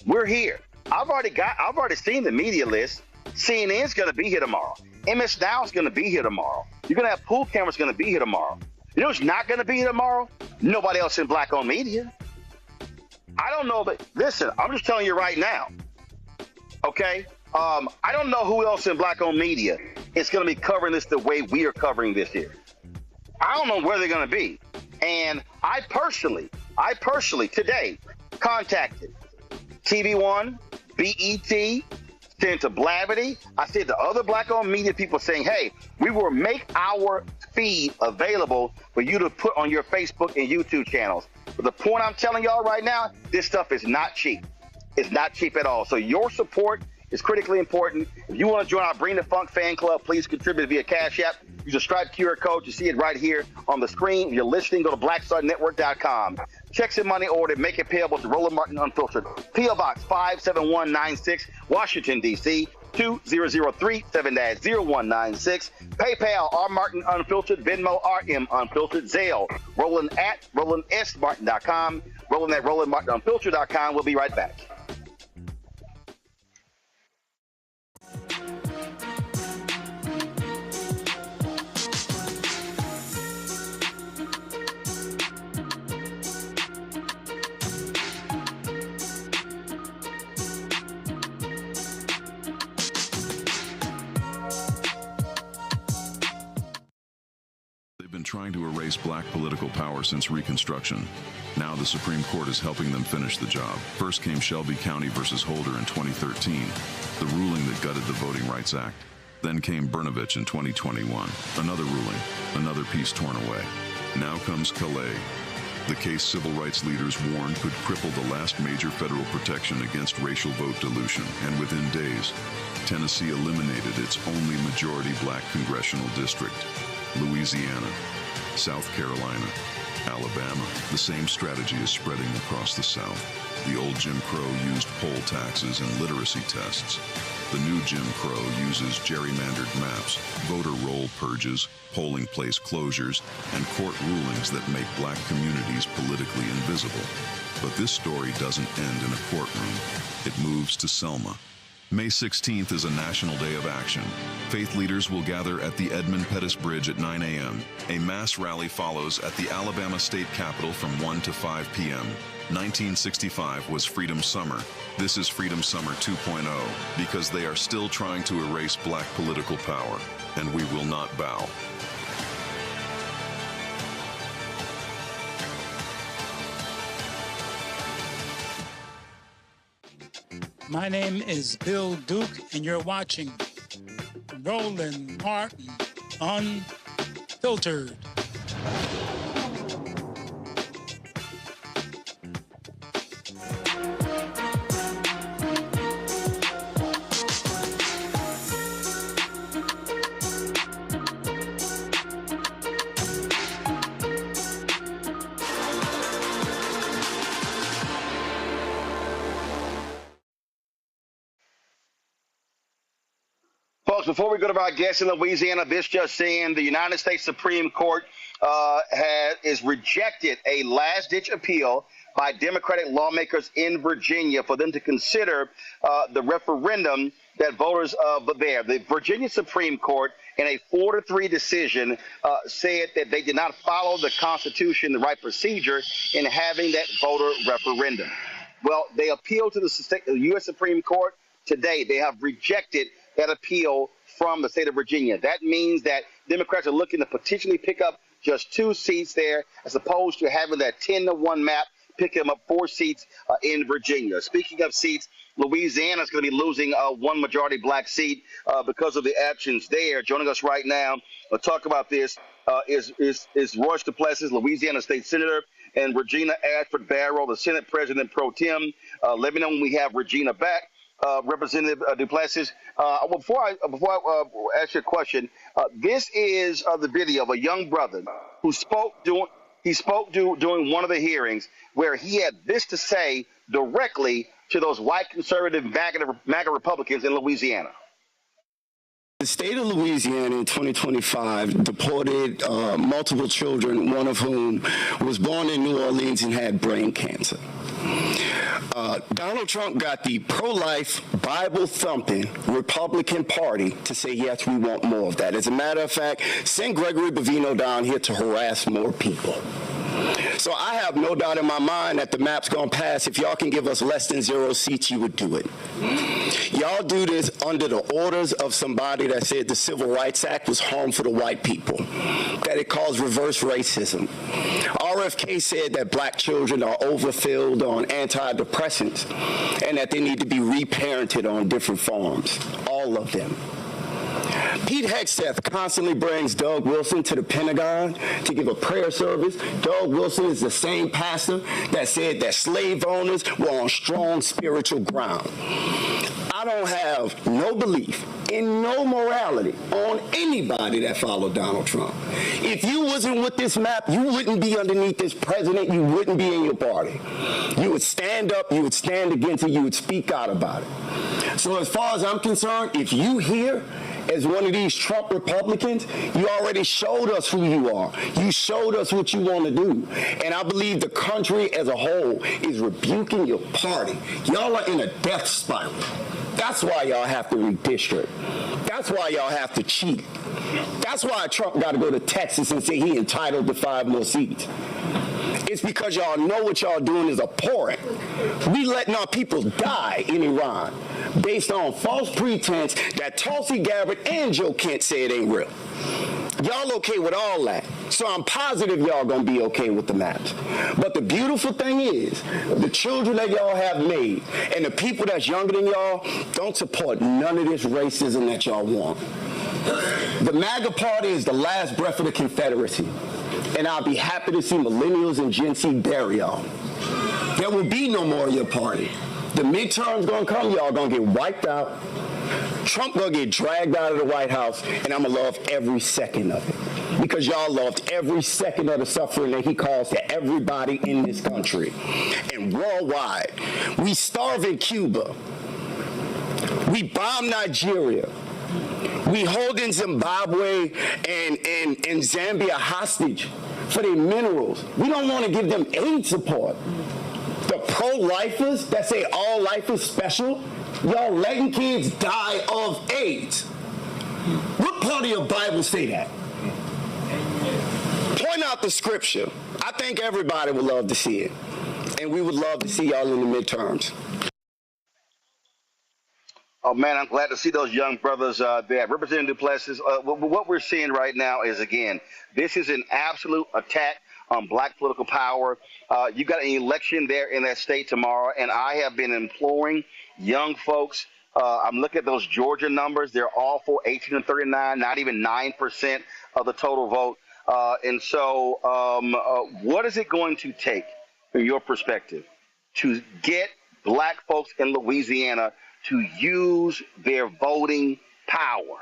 We're here. I've already seen the media list. CNN's going to be here tomorrow. MS Now's going to be here tomorrow. You're going to have pool cameras going to be here tomorrow. You know who's not going to be here tomorrow? Nobody else in Black-owned media. I don't know, but listen, I'm just telling you right now, okay? I don't know who else in Black-owned media is going to be covering this the way we are covering this here. I don't know where they're going to be. And I personally today contacted TV One, BET, sent to Blavity. I said to other Black-owned media people saying, hey, we will make our feed available for you to put on your Facebook and YouTube channels. But the point I'm telling y'all right now, this stuff is not cheap. It's not cheap at all. So your support is critically important. If you want to join our Bring the Funk fan club, please contribute via Cash App. Use a Stripe QR code. You see it right here on the screen. If you're listening, go to blackstarnetwork.com. Checks and money order. Make it payable to Roland Martin Unfiltered. P.O. Box 57196, Washington, D.C. 20037-0196. PayPal, R. Martin Unfiltered. Venmo, RM Unfiltered. Zelle, Roland at RolandSMartin.com. Roland at RolandMartinUnfiltered.com. We'll be right back. Trying to erase Black political power since Reconstruction. Now the Supreme Court is helping them finish the job. First came Shelby County versus Holder in 2013, the ruling that gutted the Voting Rights Act. Then came Brnovich in 2021, another ruling, another piece torn away. Now comes Calais, the case civil rights leaders warned could cripple the last major federal protection against racial vote dilution, and within days, Tennessee eliminated its only majority Black congressional district. Louisiana, South Carolina, Alabama, the same strategy is spreading across the South. The old Jim Crow used poll taxes and literacy tests. The new Jim Crow uses gerrymandered maps, voter roll purges, polling place closures, and court rulings that make black communities politically invisible. But this story doesn't end in a courtroom. It moves to Selma. May 16th is a national day of action. Faith leaders will gather at the Edmund Pettus Bridge at 9 a.m. A mass rally follows at the Alabama State Capitol from 1 to 5 p.m. 1965 was Freedom Summer. This is Freedom Summer 2.0 because they are still trying to erase black political power, and we will not bow. My name is Bill Duke, and you're watching Roland Martin Unfiltered. Folks, before we go to our guests in Louisiana, this just saying the United States Supreme Court has rejected a last-ditch appeal by Democratic lawmakers in Virginia for them to consider the referendum that voters there. The Virginia Supreme Court, in a 4-3 decision, said that they did not follow the Constitution, the right procedure in having that voter referendum. Well, they appealed to the U.S. Supreme Court today. They have rejected that appeal from the state of Virginia. That means that Democrats are looking to potentially pick up just 2 seats there, as opposed to having that 10-1 map pick them up 4 seats in Virginia. Speaking of seats, Louisiana is going to be losing 1 majority black seat because of the actions there. Joining us right now to talk about this is Royce DuPlessis, Louisiana State Senator, and Regina Ashford Barrow, the Senate President Pro Tem. Let me know when we have Regina back. Representative DuPlessis, before I ask you a question, this is the video of a young brother who spoke during one of the hearings, where he had this to say directly to those white conservative MAGA Republicans in Louisiana. The state of Louisiana in 2025 deported multiple children, one of whom was born in New Orleans and had brain cancer. Donald Trump got the pro-life, Bible-thumping Republican Party to say, yes, we want more of that. As a matter of fact, send Gregory Bovino down here to harass more people. So I have no doubt in my mind that the map's going to pass. If y'all can give us less than 0 seats, you would do it. Y'all do this under the orders of somebody that said the Civil Rights Act was harmful to white people, that it caused reverse racism. RFK said that black children are overfilled on antidepressants and that they need to be reparented on different farms, all of them. Pete Hegseth constantly brings Doug Wilson to the Pentagon to give a prayer service. Doug Wilson is the same pastor that said that slave owners were on strong spiritual ground. I don't have no belief in no morality on anybody that followed Donald Trump. If you wasn't with this map, you wouldn't be underneath this president. You wouldn't be in your party. You would stand up, you would stand against it, you would speak out about it. So as far as I'm concerned, if you here as one of these Trump Republicans, you already showed us who you are. You showed us what you want to do. And I believe the country as a whole is rebuking your party. Y'all are in a death spiral. That's why y'all have to redistrict. That's why y'all have to cheat. That's why Trump got to go to Texas and say he entitled to 5 more seats. It's because y'all know what y'all doing is abhorrent. We letting our people die in Iran based on false pretense that Tulsi Gabbard and Joe Kent said ain't real. Y'all okay with all that. So I'm positive y'all gonna be okay with the maps. But the beautiful thing is, the children that y'all have made and the people that's younger than y'all don't support none of this racism that y'all want. The MAGA party is the last breath of the Confederacy. And I'll be happy to see millennials and Gen Z bury y'all. There will be no more of your party. The midterms gonna come, y'all gonna get wiped out. Trump gonna get dragged out of the White House, and I'm gonna love every second of it. because y'all loved every second of the suffering that he caused to everybody in this country. And worldwide, we starve in Cuba. We bomb Nigeria. We hold in Zimbabwe and Zambia hostage for their minerals. We don't want to give them aid support. The pro-lifers that say all life is special, y'all letting kids die of AIDS. What part of your Bible say that? Point out the scripture. I think everybody would love to see it. And we would love to see y'all in the midterms. Oh, man, I'm glad to see those young brothers there. Representative Duplessis, what we're seeing right now is, again, this is an absolute attack on black political power. You got an election there in that state tomorrow, and I have been imploring young folks. I'm looking at those Georgia numbers. They're all for 18 to 39, not even 9% of the total vote. And so what is it going to take, from your perspective, to get black folks in Louisiana to use their voting power?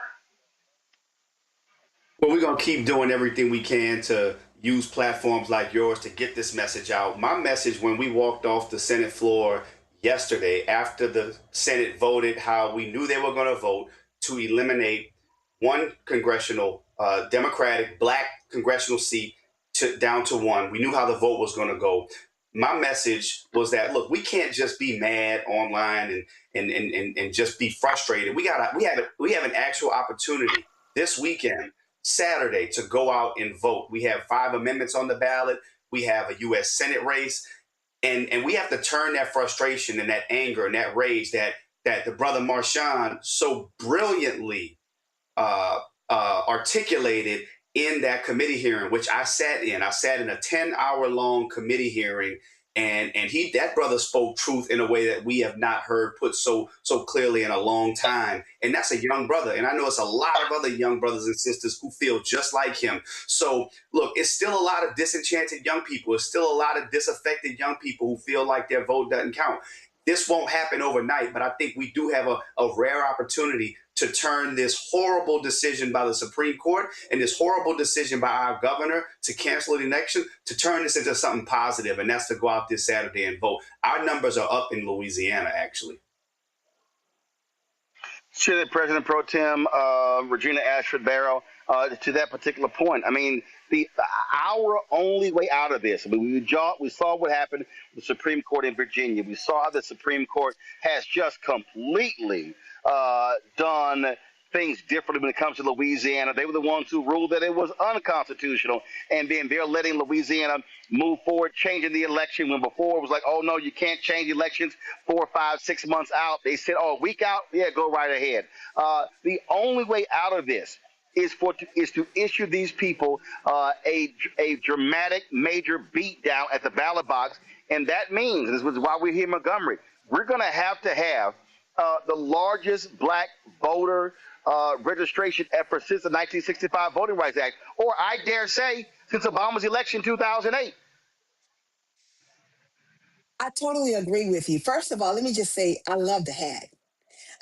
Well, we're going to keep doing everything we can to use platforms like yours to get this message out. My message when we walked off the Senate floor yesterday after the Senate voted how we knew they were going to vote to eliminate one congressional Democratic black congressional seat down to one. We knew how the vote was going to go. My message was that, look, we can't just be mad online and just be frustrated. We have an actual opportunity this weekend, Saturday, to go out and vote. We have 5 amendments on the ballot. We have a U.S. Senate race. And we have to turn that frustration and that anger and that rage that the brother Marshawn so brilliantly articulated in that committee hearing, which I sat in. I sat in a 10-hour-long committee hearing, and that brother spoke truth in a way that we have not heard put so clearly in a long time. And that's a young brother. And I know it's a lot of other young brothers and sisters who feel just like him. So look, it's still a lot of disenchanted young people. It's still a lot of disaffected young people who feel like their vote doesn't count. This won't happen overnight, but I think we do have a rare opportunity to turn this horrible decision by the Supreme Court and this horrible decision by our governor to cancel the election, to turn this into something positive, and that's to go out this Saturday and vote. Our numbers are up in Louisiana, actually. Senate President Pro Tem Regina Ashford Barrow, to that particular point. I mean, our only way out of this, I mean, we saw what happened with the Supreme Court in Virginia. We saw the Supreme Court has just completely done things differently when it comes to Louisiana. They were the ones who ruled that it was unconstitutional, and then they're letting Louisiana move forward, changing the election when before it was like, oh, no, you can't change elections 4, 5, 6 months out. They said, oh, a week out? Yeah, go right ahead. The only way out of this is to issue these people a dramatic, major beatdown at the ballot box, and that means, this is why we're here in Montgomery, we're going to have the largest black voter registration effort since the 1965 Voting Rights Act, or I dare say, since Obama's election in 2008. I totally agree with you. First of all, let me just say I love the hat.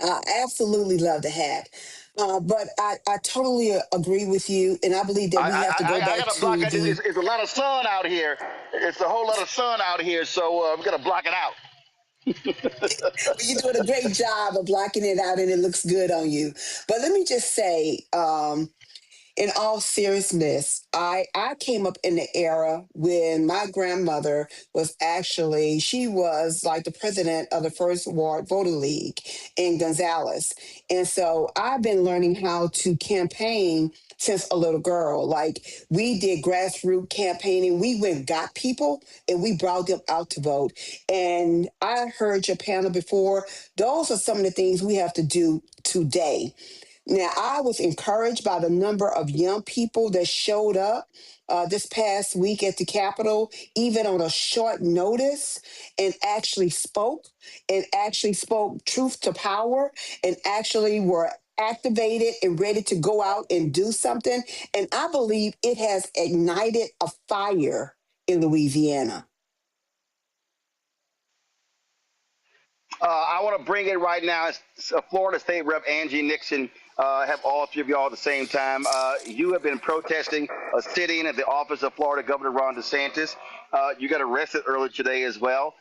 I absolutely love the hat. But I totally agree with you, and I believe that we have to go back gotta to block it. the... It's a lot of sun out here. It's a whole lot of sun out here, so I'm going to block it out. You're doing a great job of blocking it out, and it looks good on you. But let me just say, in all seriousness, I came up in the era when my grandmother was she was like the president of the First Ward Voter League in Gonzales. And so I've been learning how to campaign since a little girl. Like, we did grassroots campaigning. We went and got people and we brought them out to vote. And I heard your panel before. Those are some of the things we have to do today. Now, I was encouraged by the number of young people that showed up this past week at the Capitol, even on a short notice, and actually spoke truth to power, and actually were activated and ready to go out and do something. And I believe it has ignited a fire in Louisiana. I want to bring in right now Florida State Rep Angie Nixon. have all three of y'all at the same time. You have been protesting a sit-in at the office of Florida Governor Ron DeSantis. You got arrested earlier today as well.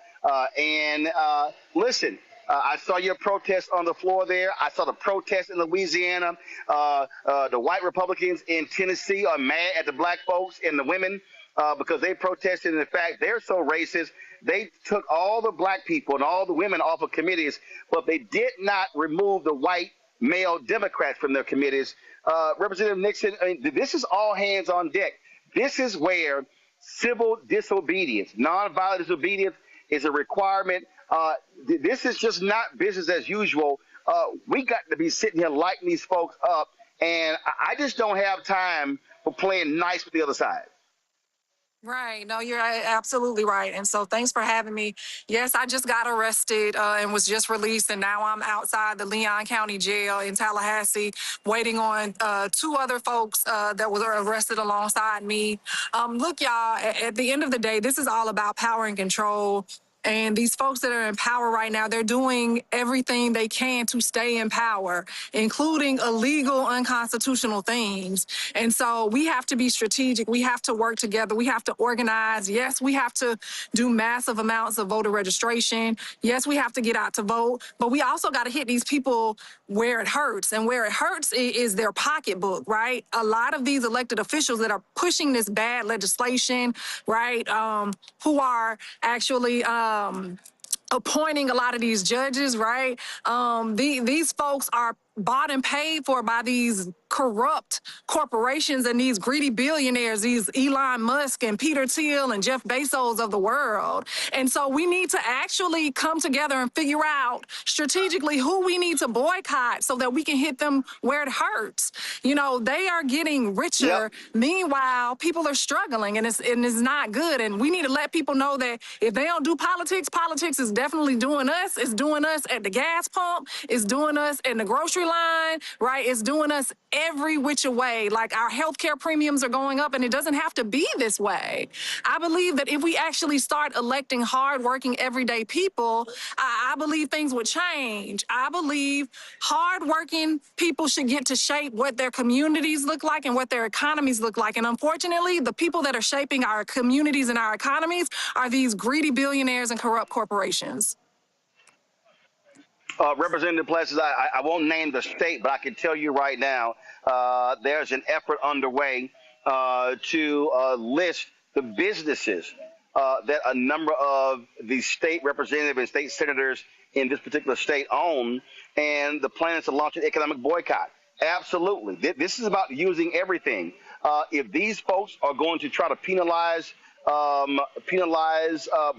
Listen, I saw your protest on the floor there. I saw the protest in Louisiana. The white Republicans in Tennessee are mad at the black folks and the women because they protested. And in fact, they're so racist. They took all the black people and all the women off of committees, but they did not remove the white male Democrats from their committees. Representative Nixon, I mean, this is all hands on deck. This is where civil disobedience, nonviolent disobedience is a requirement. This is just not business as usual. We got to be sitting here lighting these folks up, and I just don't have time for playing nice with the other side. Right. No, you're absolutely right. And so thanks for having me. Yes, I just got arrested and was just released. And now I'm outside the Leon County Jail in Tallahassee, waiting on two other folks that were arrested alongside me. Look, y'all, at the end of the day, this is all about power and control. And these folks that are in power right now, they're doing everything they can to stay in power, including illegal, unconstitutional things. And so we have to be strategic. We have to work together. We have to organize. Yes, we have to do massive amounts of voter registration. Yes, we have to get out to vote. But we also got to hit these people where it hurts. And where it hurts is their pocketbook, right? A lot of these elected officials that are pushing this bad legislation, right, who are actually appointing a lot of these judges, right? These folks are bought and paid for by these corrupt corporations and these greedy billionaires, these Elon Musk and Peter Thiel and Jeff Bezos of the world. And so we need to actually come together and figure out strategically who we need to boycott so that we can hit them where it hurts. You know, they are getting richer. Yep. Meanwhile, people are struggling, and it's not good. And we need to let people know that if they don't do politics, politics is definitely doing us. It's doing us at the gas pump. It's doing us in the grocery line, right? It's doing us every which way. Like, our healthcare premiums are going up, and it doesn't have to be this way. I believe that if we actually start electing hardworking, everyday people, I believe things would change. I believe hardworking people should get to shape what their communities look like and what their economies look like. And unfortunately, the people that are shaping our communities and our economies are these greedy billionaires and corrupt corporations. Representative Plessis, I won't name the state, but I can tell you right now, there's an effort underway to list the businesses that a number of the state representatives and state senators in this particular state own, and the plan is to launch an economic boycott. Absolutely. This is about using everything. If these folks are going to try to penalize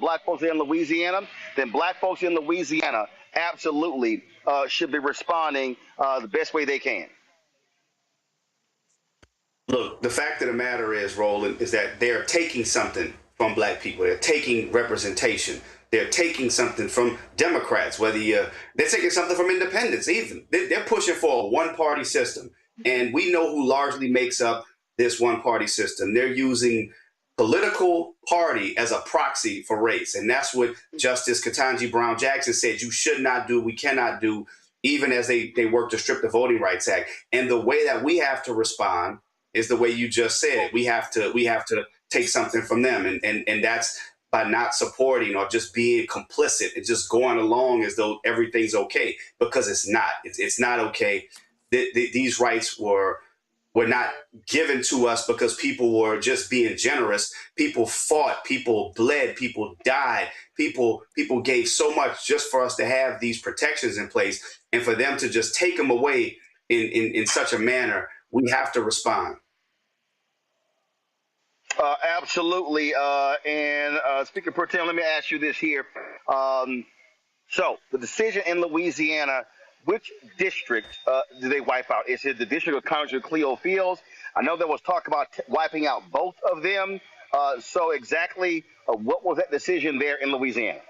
black folks in Louisiana, then black folks in Louisiana absolutely should be responding the best way they can. Look, the fact of the matter is, Roland, is that they're taking something from black people. They're taking representation. They're taking something from Democrats, they're taking something from independents even. They're pushing for a one-party system. And we know who largely makes up this one-party system. They're using political party as a proxy for race. And that's what Justice Ketanji Brown Jackson said you should not do, we cannot do, even as they work to strip the Voting Rights Act. And the way that we have to respond is the way you just said. We have to take something from them. And that's by not supporting or just being complicit and just going along as though everything's okay, because it's not. It's not okay. These rights were not given to us because people were just being generous. People fought, people bled, people died, people gave so much just for us to have these protections in place. And for them to just take them away in such a manner, we have to respond. Absolutely. And Speaker Pro Tem, let me ask you this here. So the decision in Louisiana, which district do they wipe out? Is it the district of Congressman Cleo Fields? I know there was talk about wiping out both of them. So exactly what was that decision there in Louisiana?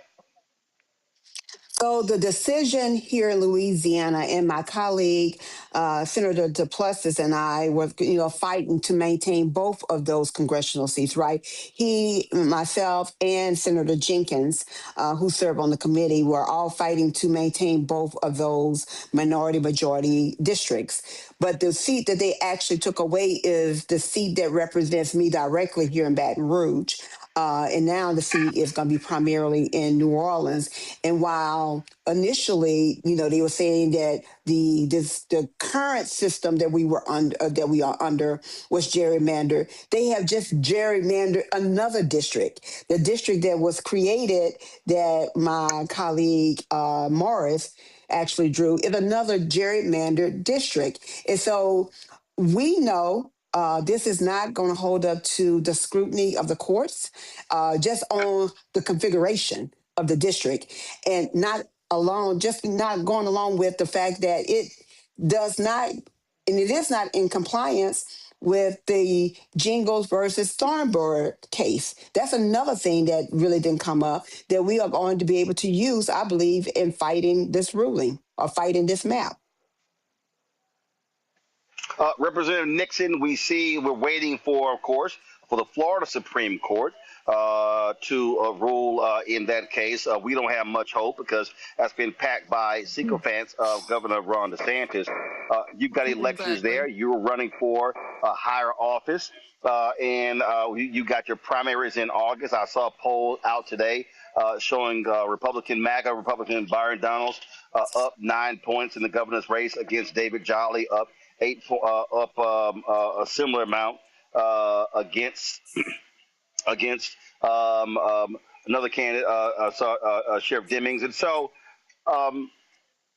So the decision here in Louisiana, and my colleague, Senator DePlessis, and I were, fighting to maintain both of those congressional seats. Right? He, myself, and Senator Jenkins, who serve on the committee, were all fighting to maintain both of those minority-majority districts. But the seat that they actually took away is the seat that represents me directly here in Baton Rouge. And now the seat is going to be primarily in New Orleans. And while initially, they were saying that the current system that we were under, that we are under, was gerrymandered, they have just gerrymandered another district. The district that was created, that my colleague Morris actually drew, is another gerrymandered district. And so we know this is not going to hold up to the scrutiny of the courts, just on the configuration of the district, and just not going along with the fact that it does not, and it is not in compliance with the Jingles versus Thornburg case. That's another thing that really didn't come up that we are going to be able to use, I believe, in fighting this ruling or fighting this map. Representative Nixon, we're waiting for, of course, for the Florida Supreme Court to rule in that case. We don't have much hope because that's been packed by sycophants of Governor Ron DeSantis. You've got elections there. You're running for a higher office, and you got your primaries in August. I saw a poll out today showing MAGA Republican Byron Donalds up 9 points in the governor's race against David Jolly, up a similar amount against another candidate, Sheriff Demings. And so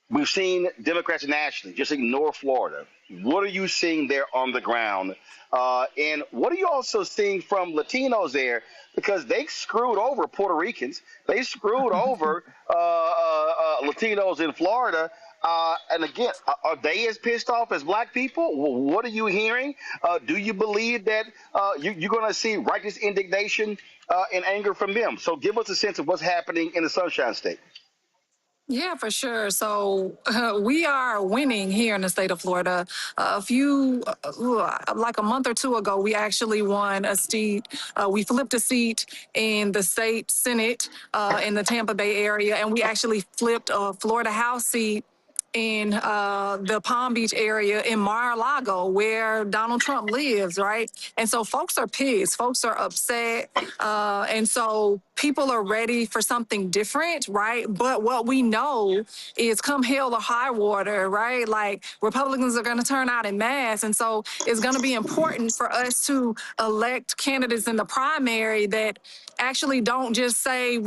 we've seen Democrats nationally just ignore Florida. What are you seeing there on the ground? And what are you also seeing from Latinos there? Because they screwed over Puerto Ricans. They screwed over Latinos in Florida. And again, are they as pissed off as black people? What are you hearing? Do you believe that you're going to see righteous indignation and anger from them? So give us a sense of what's happening in the Sunshine State. Yeah, for sure. So we are winning here in the state of Florida. Like a month or two ago, we actually won a seat. We flipped a seat in the state Senate in the Tampa Bay area, and we actually flipped a Florida House seat in the Palm Beach area in Mar-a-Lago, where Donald Trump lives, right? And so folks are pissed, folks are upset, and so people are ready for something different, right? But what we know is come hell or high water, right? Like Republicans are going to turn out en masse. And so it's going to be important for us to elect candidates in the primary that actually don't just say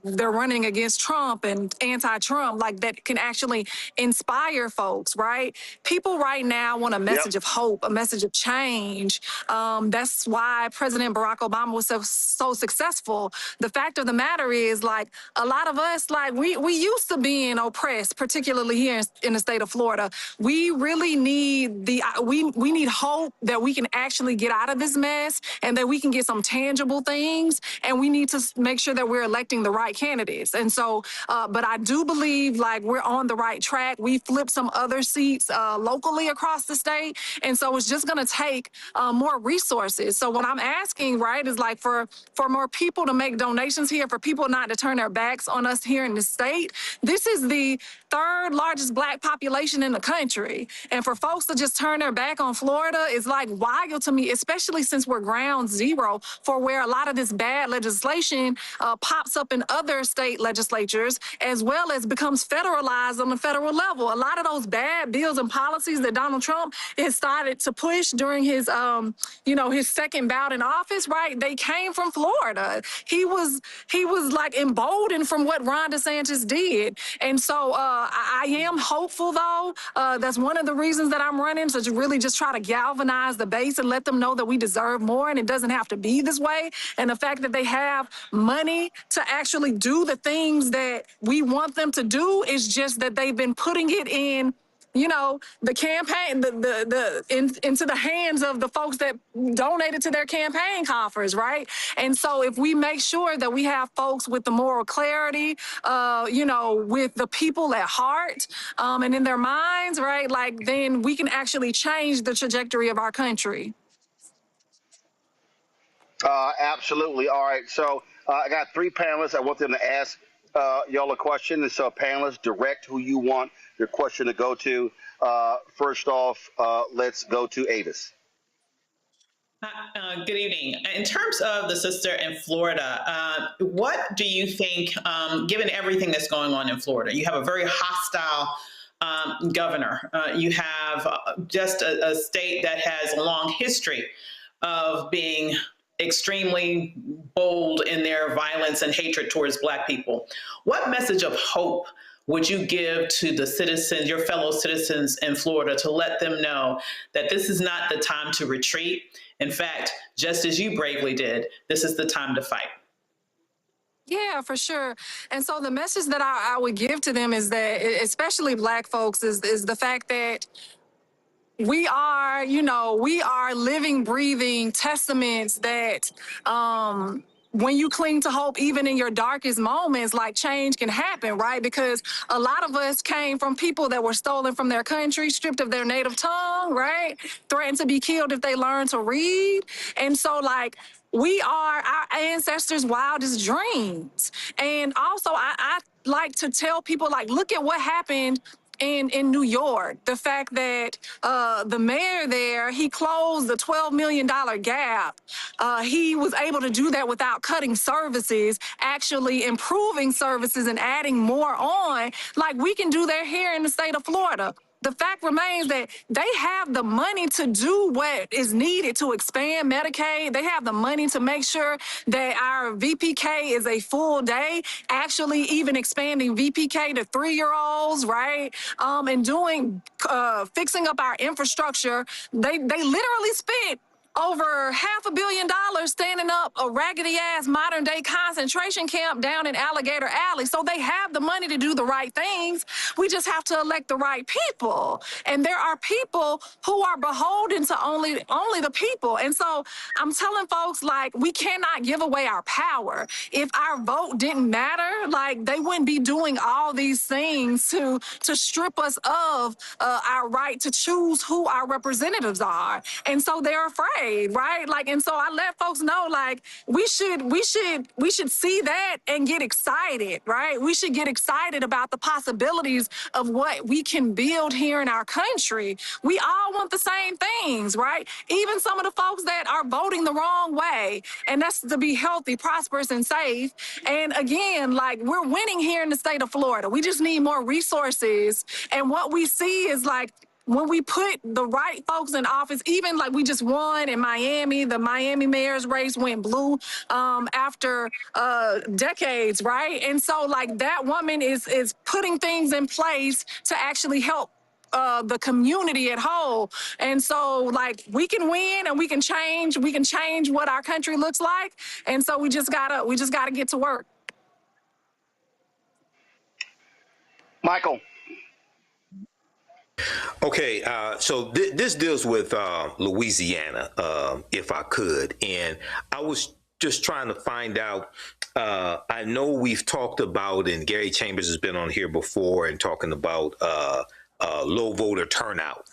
they're running against Trump and anti-Trump, like that can actually inspire folks, right? People right now want a message of hope, a message of change. That's why President Barack Obama was so successful. The fact of the matter is, like, a lot of us, like, we used to being oppressed, particularly here in the state of Florida. We really need we need hope that we can actually get out of this mess and that we can get some tangible things, and we need to make sure that we're electing the right candidates. And so, but I do believe, like, we're on the right track. We flipped some other seats locally across the state, and so it's just going to take more resources. So what I'm asking, right, is like for more people to make donations here, for people not to turn their backs on us here in the state. This is the third largest black population in the country. And for folks to just turn their back on Florida is like wild to me, especially since we're ground zero for where a lot of this bad legislation pops up in other state legislatures, as well as becomes federalized on the federal level. A lot of those bad bills and policies that Donald Trump has started to push during his, his second bout in office, right? They came from Florida. He was like emboldened from what Ron DeSantis did. And so I am hopeful, though. That's one of the reasons that I'm running, so to really just try to galvanize the base and let them know that we deserve more and it doesn't have to be this way. And the fact that they have money to actually do the things that we want them to do is just that they've been putting it in the campaign, into the hands of the folks that donated to their campaign coffers, right? And so if we make sure that we have folks with the moral clarity, with the people at heart, and in their minds, right, like then we can actually change the trajectory of our country. Absolutely. All right. So I got three panelists. I want them to ask y'all a question. And so panelists, direct who you want your question to go to. First off, let's go to Avis. Good evening. In terms of the sister in Florida, what do you think, given everything that's going on in Florida, you have a very hostile governor. You have just a state that has a long history of being extremely bold in their violence and hatred towards Black people. What message of hope would you give to the citizens, your fellow citizens in Florida, to let them know that this is not the time to retreat? In fact, just as you bravely did, this is the time to fight. Yeah, for sure. And so the message that I would give to them is that, especially Black folks, is the fact that we are living, breathing testaments that when you cling to hope, even in your darkest moments, like change can happen, right? Because a lot of us came from people that were stolen from their country, stripped of their native tongue, right? Threatened to be killed if they learn to read. And so like, we are our ancestors' wildest dreams. And also I like to tell people, like, look at what happened in New York. The fact that the mayor there, he closed the $12 million gap. He was able to do that without cutting services, actually improving services and adding more on. Like we can do that here in the state of Florida. The fact remains that they have the money to do what is needed to expand Medicaid. They have the money to make sure that our VPK is a full day, actually even expanding VPK to 3-year-olds, right? And doing, fixing up our infrastructure. They literally spent over $500 million standing up a raggedy-ass modern-day concentration camp down in Alligator Alley. So they have the money to do the right things. We just have to elect the right people. And there are people who are beholden to only the people. And so I'm telling folks, like, we cannot give away our power. If our vote didn't matter, like, they wouldn't be doing all these things to strip us of our right to choose who our representatives are. And so they're afraid. Right? Like, and so I let folks know, like, we should see that and get excited, right? We should get excited about the possibilities of what we can build here in our country. We all want the same things, right? Even some of the folks that are voting the wrong way, and that's to be healthy, prosperous, and safe. And again, like, we're winning here in the state of Florida. We just need more resources. And what we see is, like, when we put the right folks in office, even like we just won in Miami, the Miami mayor's race went blue after decades, right? And so like that woman is putting things in place to actually help the community at whole. And so like we can win and we can change what our country looks like. And so we just gotta get to work. Michael. Okay, so this deals with Louisiana, if I could. And I was just trying to find out, I know we've talked about, and Gary Chambers has been on here before and talking about low voter turnout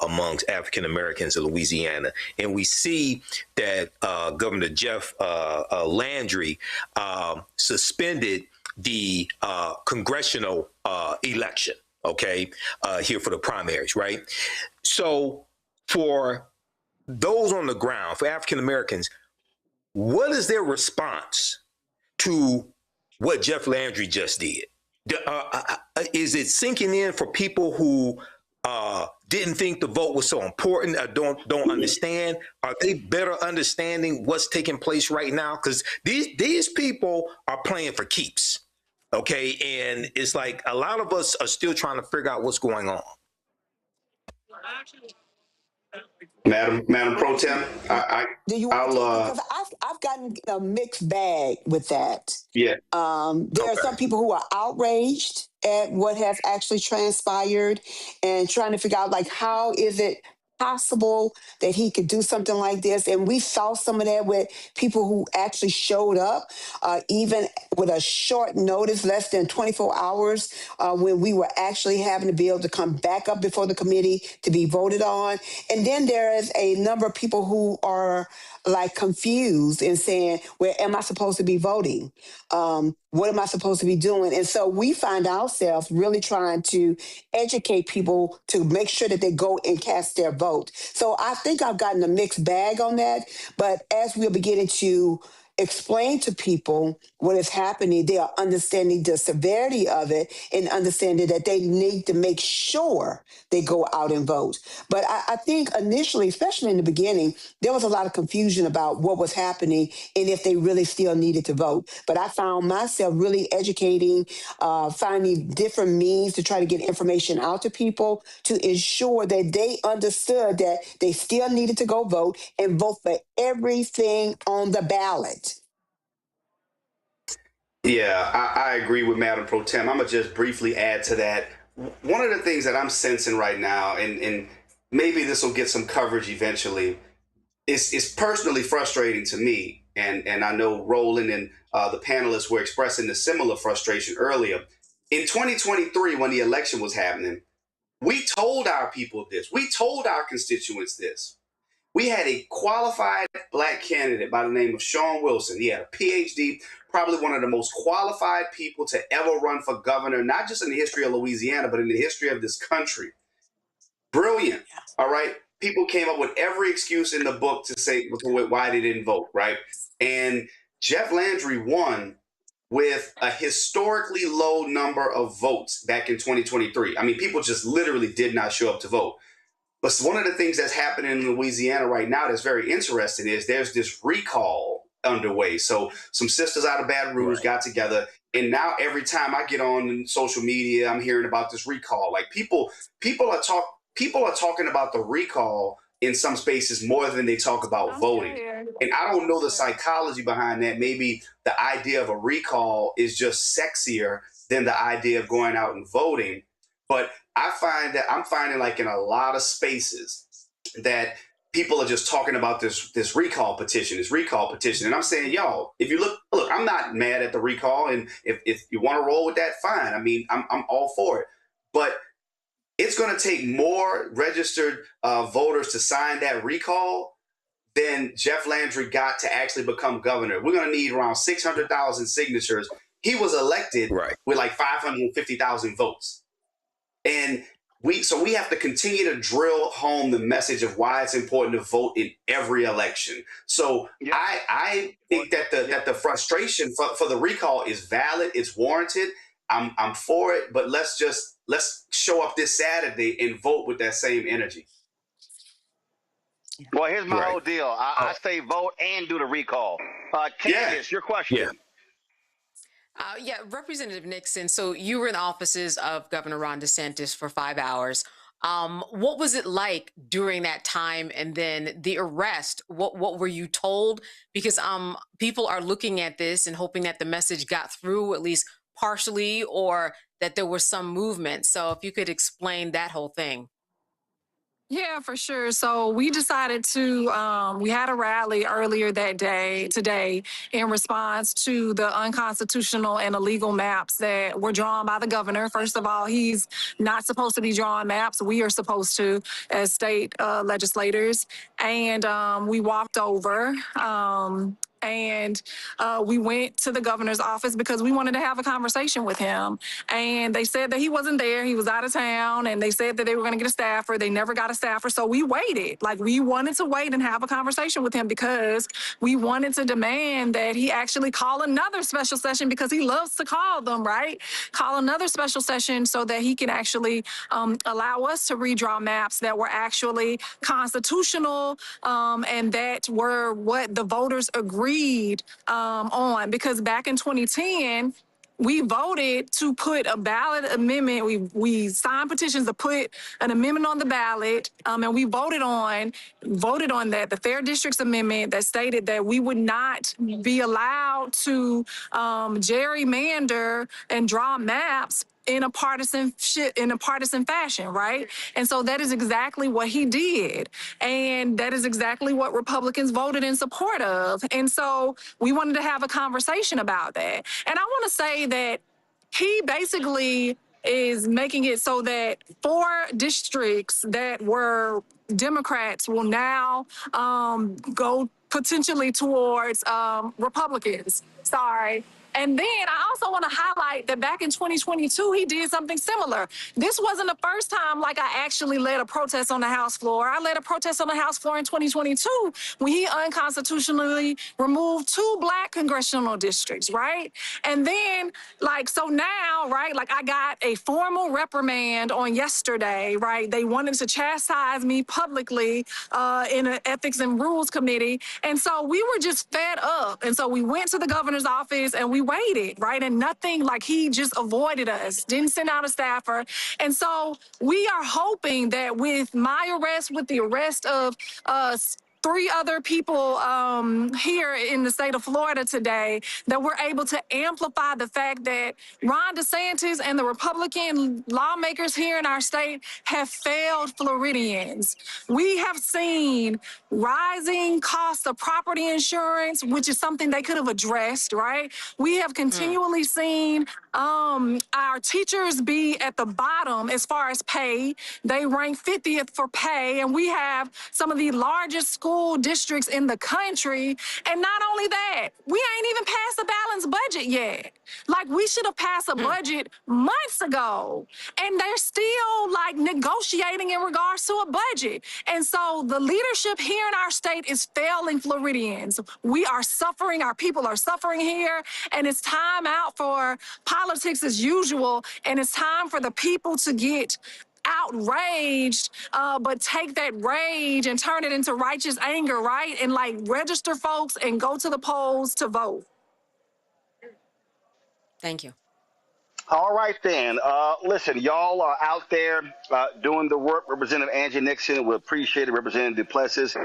amongst African Americans in Louisiana. And we see that Governor Jeff Landry suspended the congressional election. Okay, here for the primaries, right? So for those on the ground, for African Americans, what is their response to what Jeff Landry just did? Is it sinking in for people who didn't think the vote was so important, or don't understand? Are they better understanding what's taking place right now? Because these people are playing for keeps. Okay, and it's like a lot of us are still trying to figure out what's going on. Madam Pro Tem, because I've gotten a mixed bag with that. Yeah. There are some people who are outraged at what has actually transpired and trying to figure out, like, how is it possible that he could do something like this? And we saw some of that with people who actually showed up, even with a short notice, less than 24 hours, when we were actually having to be able to come back up before the committee to be voted on. And then there is a number of people who are like confused and saying, where am I supposed to be voting? What am I supposed to be doing? And so we find ourselves really trying to educate people to make sure that they go and cast their vote. So I think I've gotten a mixed bag on that. But as we're beginning to explain to people what is happening, they are understanding the severity of it and understanding that they need to make sure they go out and vote. But I think initially, especially in the beginning, there was a lot of confusion about what was happening and if they really still needed to vote. But I found myself really educating, finding different means to try to get information out to people to ensure that they understood that they still needed to go vote and vote for everything on the ballot. Yeah, I agree with Madam Pro Tem. I'm going to just briefly add to that. One of the things that I'm sensing right now, and maybe this will get some coverage eventually, is personally frustrating to me. And I know Roland and the panelists were expressing the similar frustration earlier. In 2023, when the election was happening, we told our people this. We told our constituents this. We had a qualified Black candidate by the name of Sean Wilson. He had a PhD, probably one of the most qualified people to ever run for governor, not just in the history of Louisiana, but in the history of this country. Brilliant. All right. People came up with every excuse in the book to say why they didn't vote. Right. And Jeff Landry won with a historically low number of votes back in 2023. I mean, people just literally did not show up to vote. But one of the things that's happening in Louisiana right now that's very interesting is there's this recall underway. So some sisters out of Baton Rouge got together, and now every time I get on social media, I'm hearing about this recall. Like people are talking about the recall in some spaces more than they talk about voting. And I don't know the psychology behind that. Maybe the idea of a recall is just sexier than the idea of going out and voting. But I find that I'm finding, like, in a lot of spaces that people are just talking about this recall petition. And I'm saying, y'all, if you look, I'm not mad at the recall. And if you want to roll with that, fine. I mean, I'm all for it. But it's going to take more registered voters to sign that recall than Jeff Landry got to actually become governor. We're going to need around 600,000 signatures. He was elected with like 550,000 votes. And we have to continue to drill home the message of why it's important to vote in every election. So I think that the frustration for the recall is valid. It's warranted. I'm for it. But let's show up this Saturday and vote with that same energy. Well, here's my whole deal. I say vote and do the recall. Candace, your question. Representative Nixon, so you were in the offices of Governor Ron DeSantis for 5 hours. What was it like during that time? And then the arrest, what were you told? Because people are looking at this and hoping that the message got through at least partially, or that there was some movement. So if you could explain that whole thing. Yeah, for sure. So we decided to, we had a rally earlier today, in response to the unconstitutional and illegal maps that were drawn by the governor. First of all, he's not supposed to be drawing maps. We are supposed to, as state legislators. And we walked over. And we went to the governor's office because we wanted to have a conversation with him. And they said that he wasn't there. He was out of town. And they said that they were going to get a staffer. They never got a staffer. So we waited. Like, we wanted to wait and have a conversation with him because we wanted to demand that he actually call another special session, because he loves to call them, right? Call another special session so that he can actually allow us to redraw maps that were actually constitutional and that were what the voters agreed on. Because back in 2010, we voted to put a ballot amendment. We signed petitions to put an amendment on the ballot, and we voted on that, the Fair Districts Amendment that stated that we would not be allowed to gerrymander and draw maps in a partisan fashion, right? And so that is exactly what he did. And that is exactly what Republicans voted in support of. And so we wanted to have a conversation about that. And I want to say that he basically is making it so that 4 districts that were Democrats will now go potentially towards Republicans. Sorry. And then I also want to highlight that back in 2022, he did something similar. This wasn't the first time like I actually led a protest on the House floor. I led a protest on the House floor in 2022 when he unconstitutionally removed 2 Black congressional districts, right? And then, like, so now, right, like I got a formal reprimand on yesterday, right? They wanted to chastise me publicly in an Ethics and Rules Committee. And so we were just fed up. And so we went to the governor's office and we waited, right? And nothing, like he just avoided us, didn't send out a staffer. And so we are hoping that with my arrest, with the arrest of 3 other people here in the state of Florida today, that we're able to amplify the fact that Ron DeSantis and the Republican lawmakers here in our state have failed Floridians. We have seen rising costs of property insurance, which is something they could have addressed, right? We have continually seen our teachers be at the bottom as far as pay. They rank 50th for pay, and we have some of the largest school districts in the country. And not only that, we ain't even passed a balanced budget yet. Like, we should have passed a budget months ago, and they're still like negotiating in regards to a budget. And so the leadership here in our state is failing Floridians. We are suffering, our people are suffering here, and it's time out for politics as usual, and it's time for the people to get outraged, but take that rage and turn it into righteous anger, right? And like register folks and go to the polls to vote. Thank you. All right, then. Listen, y'all are out there doing the work. Representative Angie Nixon, we appreciate it. Representative Duplessis,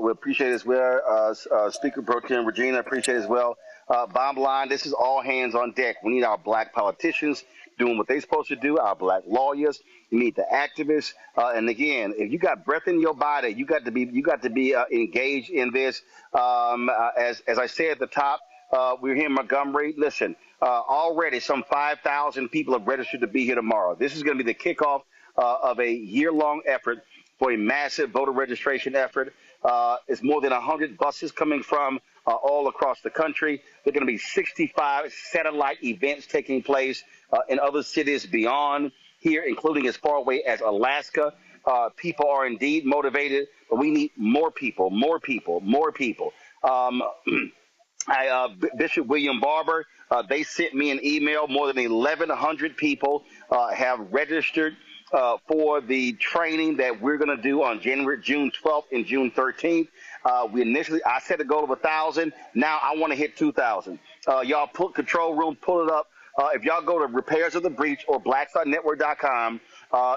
we appreciate it as well. Speaker Pro Tem Regina, appreciate it as well. Bottom line, this is all hands on deck. We need our Black politicians doing what they're supposed to do, our Black lawyers. You need the activists. And again, if you got breath in your body, you got to be engaged in this. As I said at the top, we're here in Montgomery. Listen, already some 5,000 people have registered to be here tomorrow. This is going to be the kickoff of a year-long effort for a massive voter registration effort. It's more than 100 buses coming from all across the country. There are going to be 65 satellite events taking place in other cities beyond here, including as far away as Alaska. People are indeed motivated, but we need more people. Bishop William Barber, they sent me an email. More than 1,100 people have registered for the training that we're going to do on June 12th and June 13th. I set a goal of 1,000. Now I want to hit 2,000. Y'all control room, pull it up. If y'all go to Repairs of the Breach or blackstarnetwork.com,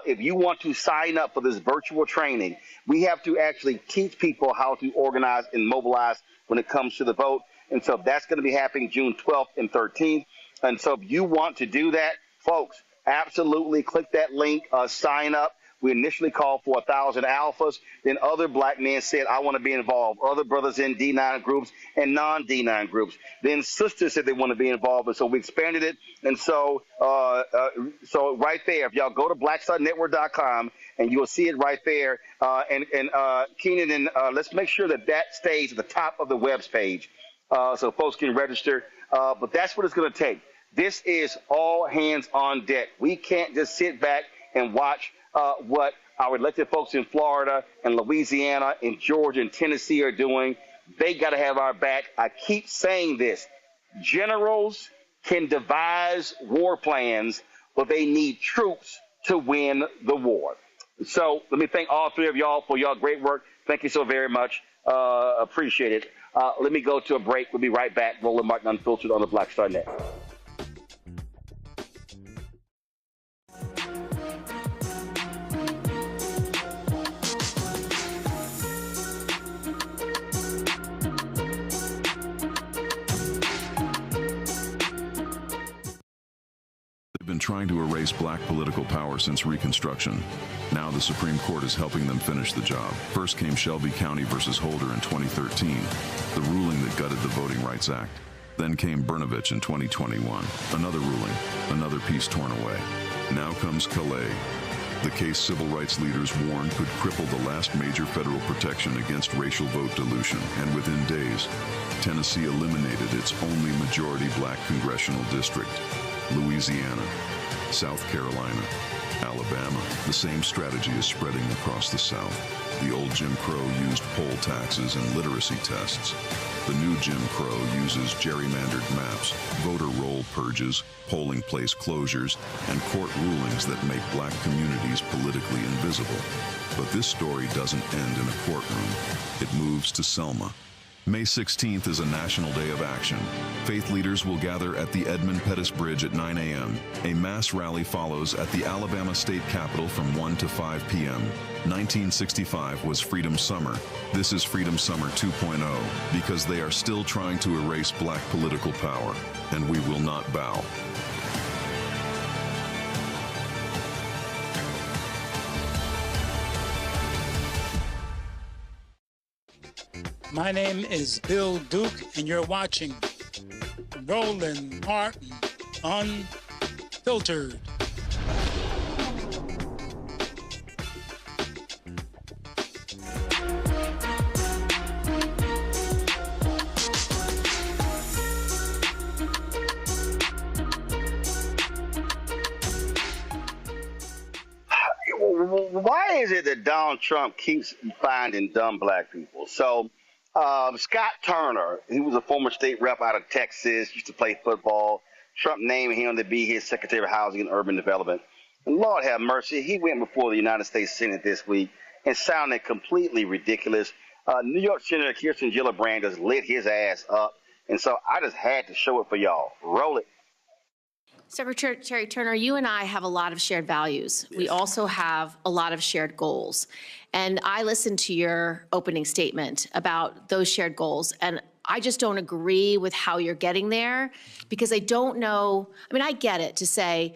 if you want to sign up for this virtual training, we have to actually teach people how to organize and mobilize when it comes to the vote. And so that's going to be happening June 12th and 13th. And so if you want to do that, folks, absolutely click that link, sign up. We initially called for 1,000 alphas. Then other Black men said, I want to be involved. Other brothers in D9 groups and non-D9 groups. Then sisters said they want to be involved. And so we expanded it. And so right there, if y'all go to blackstarnetwork.com and you'll see it right there. Keenan, let's make sure that stays at the top of the web's page so folks can register. But that's what it's going to take. This is all hands on deck. We can't just sit back and watch what our elected folks in Florida and Louisiana and Georgia and Tennessee are doing. They got to have our back. I keep saying this. Generals can devise war plans, but they need troops to win the war. So let me thank all 3 of y'all for y'all great work. Thank you so very much. Appreciate it. Let me go to a break. We'll be right back. Roland Martin Unfiltered on the Black Star Net. been trying to erase black political power since Reconstruction. Now the Supreme Court is helping them finish the job. First came Shelby County versus Holder in 2013, the ruling that gutted the Voting Rights Act. Then came Brnovich in 2021, another ruling, another piece torn away. Now comes Calais, the case civil rights leaders warned could cripple the last major federal protection against racial vote dilution, and within days, Tennessee eliminated its only majority black congressional district. Louisiana, South Carolina, Alabama. The same strategy is spreading across the South. The old Jim Crow used poll taxes and literacy tests. The new Jim Crow uses gerrymandered maps, voter roll purges, polling place closures, and court rulings that make black communities politically invisible. But this story doesn't end in a courtroom. It moves to Selma. May 16th is a national day of action. Faith leaders will gather at the Edmund Pettus Bridge at 9 a.m. A mass rally follows at the Alabama State Capitol from 1 to 5 p.m. 1965 was Freedom Summer. This is Freedom Summer 2.0 because they are still trying to erase black political power, and we will not bow. My name is Bill Duke, and you're watching Roland Martin Unfiltered. Why is it that Donald Trump keeps finding dumb black people? So Scott Turner, he was a former state rep out of Texas, used to play football. Trump named him to be his Secretary of Housing and Urban Development. And Lord have mercy, he went before the United States Senate this week and sounded completely ridiculous. New York Senator Kirsten Gillibrand just lit his ass up. And so I just had to show it for y'all. Roll it. Secretary Turner, you and I have a lot of shared values. Yes. We also have a lot of shared goals. And I listened to your opening statement about those shared goals, and I just don't agree with how you're getting there because I don't know. I mean, I get it to say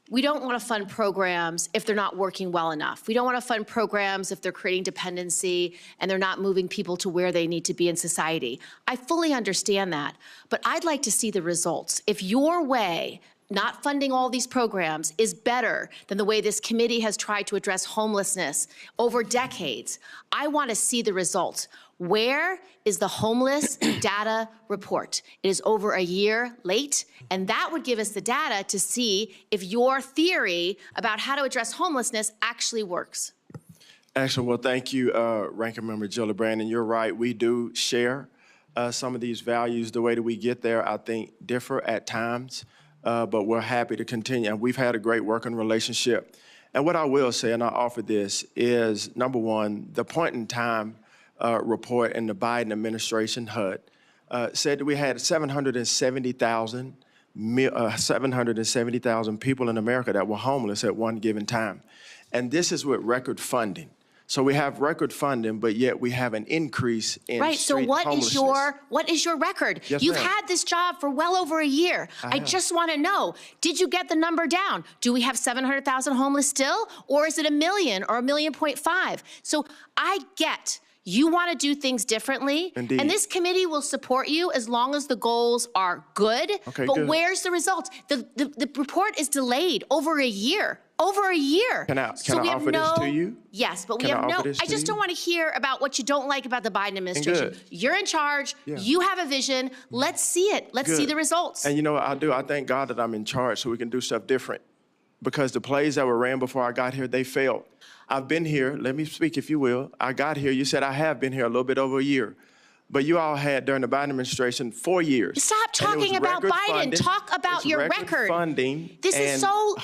we don't want to fund programs if they're not working well enough. We don't want to fund programs if they're creating dependency and they're not moving people to where they need to be in society. I fully understand that, but I'd like to see the results. If your way, not funding all these programs, is better than the way this committee has tried to address homelessness over decades, I want to see the results. Where is the homeless data report? It is over a year late, and that would give us the data to see if your theory about how to address homelessness actually works. Excellent. Well, thank you, Ranking Member Gillibrand. And you're right, we do share some of these values. The way that we get there, I think, differ at times. But we're happy to continue. And we've had a great working relationship. And what I will say, and I offer this, is number one, the point in time report in the Biden administration, HUD, said that we had 770,000 people in America that were homeless at one given time. And this is with record funding. So we have record funding, but yet we have an increase in right. So what is your record? Yes, You've ma'am. had this job for well over a year. I just want to know, did you get the number down? Do we have 700,000 homeless still? Or is it 1 million or 1.5 million? So I get you want to do things differently. Indeed. And this committee will support you as long as the goals are good. Okay, but good. where's the results? The report is delayed over a year. Over a year. Can I offer this to you? Yes, but we Can I have no. offer this I to just you? don't want to hear about what you don't like about the Biden administration. You're in charge. Yeah. You have a vision. Let's see it. Let's see Good. the results. And you know what I do? I thank God that I'm in charge so we can do stuff different. Because the plays that were ran before I got here, they failed. I've been here. Let me speak, if you will. I got here. You said I have been here a little bit over a year. But you all had, during the Biden administration, 4 years. Stop talking about Biden. Funding. Talk about your record. Funding. This is so.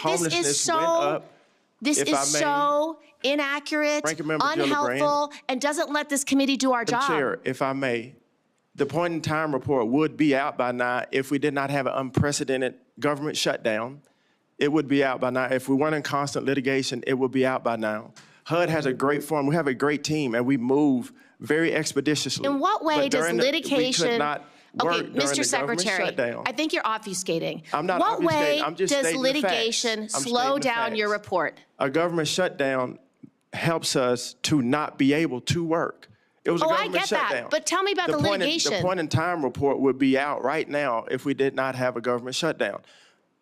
This is so inaccurate, unhelpful, and doesn't let this committee do our job. Chair, if I may, the point in time report would be out by now if we did not have an unprecedented government shutdown. It would be out by now. If we weren't in constant litigation, it would be out by now. HUD has a great forum. We have a great team, and we move very expeditiously. In what way does litigation? work Okay, during the Mr. government Secretary, shutdown. I think you're obfuscating. I'm not What way obfuscating. I'm just does stating the facts. litigation I'm slow stating the down your facts. report? A government shutdown helps us to not be able to work. It was a Oh, I government get shutdown. that, but tell me about the litigation. The point in time report would be out right now if we did not have a government shutdown.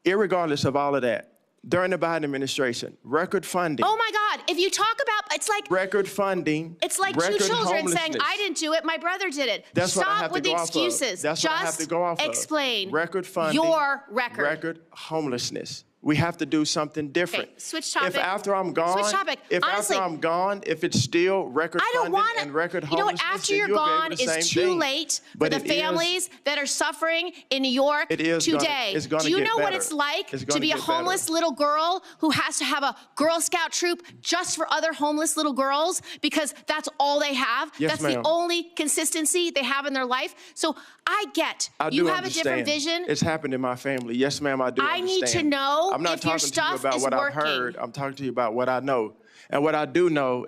Irregardless of all of that, during the Biden administration, record funding. Oh my God, if you talk about, it's like record funding. It's like two record children saying, homelessness. I didn't do it, my brother did it. That's what I Stop have to with the go off of. excuses. That's Just what I have to go off of. explain record funding, your record. Record homelessness. We have to do something different. Okay, switch topic. If after I'm gone, Switch topic. Honestly, after I'm gone, if it's still record I don't funding want and record You know homelessness, what? After then you're you'll be able gone to is same too thing. late for But the it is- families that are suffering in New York It is today. it's gonna Do you get know what better. it's like It's to gonna be a get better. homeless little girl who has to have a Girl Scout troop just for other homeless little girls because that's all they have? Yes, That's ma'am. the only consistency they have in their life. So I get I you do have a different understand. vision. It's happened in my family. Yes, ma'am, I do I understand. need to know I'm not if your talking to you stuff about is what I've working. heard. I'm talking to you about what I know. And what I do know,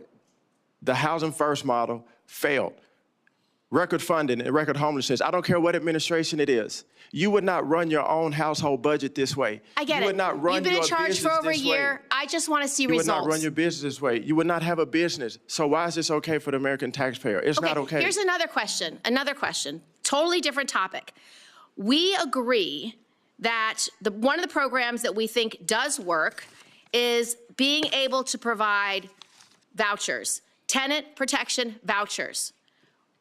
the Housing First model failed. Record funding and record homelessness. I don't care what administration it is. You would not run your own household budget this way. I get you it. would not run You've been your in charge for business over a this year. way. I just want to see You results. would not run your business this way. You would not have a business. So why is this okay for the American taxpayer? It's not okay. Here's another question. Totally different topic. We agree that one of the programs that we think does work is being able to provide vouchers, tenant protection vouchers.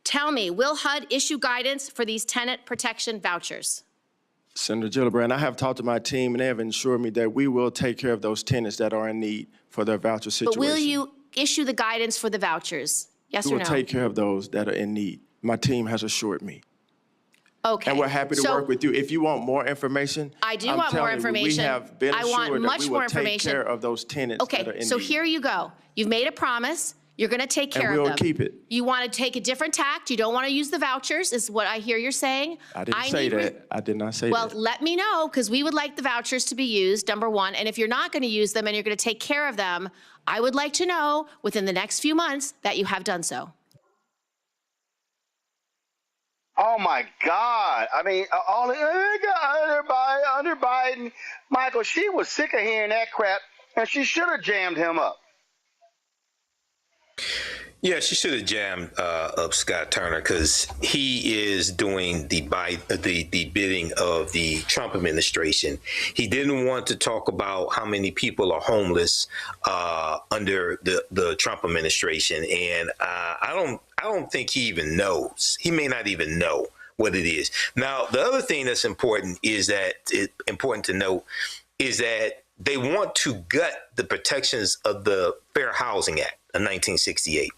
Tell me, will HUD issue guidance for these tenant protection vouchers? Senator Gillibrand, I have talked to my team and they have assured me that we will take care of those tenants that are in need for their voucher situation. But will you issue the guidance for the vouchers? Yes We or will no? take care of those that are in need. My team has assured me. Okay. And we're happy to So- work with you. If you want more information, I do I'm want more telling you, information. we have been I assured want that much we more will take information. care of those tenants that are Okay, in so need. here you go. You've made a promise. You're going to take care And of we'll them. keep it. You want to take a different tact. You don't want to use the vouchers, is what I hear you're saying. I didn't say that. I did not say Well, that. let me know, because we would like the vouchers to be used, number one. And if you're not going to use them and you're going to take care of them, I would like to know within the next few months that you have done so. Oh my God! I mean, under Biden, Michael, she was sick of hearing that crap, and she should have jammed him up. Yeah, she should have jammed up Scott Turner because he is doing the bidding of the Trump administration. He didn't want to talk about how many people are homeless under the Trump administration, and I don't think he even knows. He may not even know what it is. Now, the other thing that's important to note is that they want to gut the protections of the Fair Housing Act of 1968.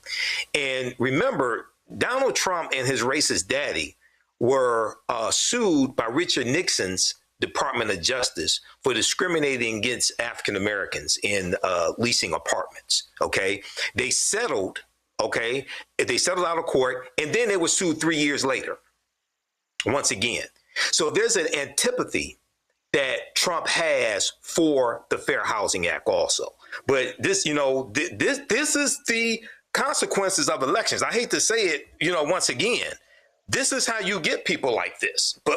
And remember, Donald Trump and his racist daddy were sued by Richard Nixon's Department of Justice for discriminating against African Americans in leasing apartments. Okay, they settled. Okay, they settled out of court, and then they were sued 3 years later. Once again, so there's an antipathy that Trump has for the Fair Housing Act also. But this, this is the consequences of elections. I hate to say it, once again, this is how you get people like this. But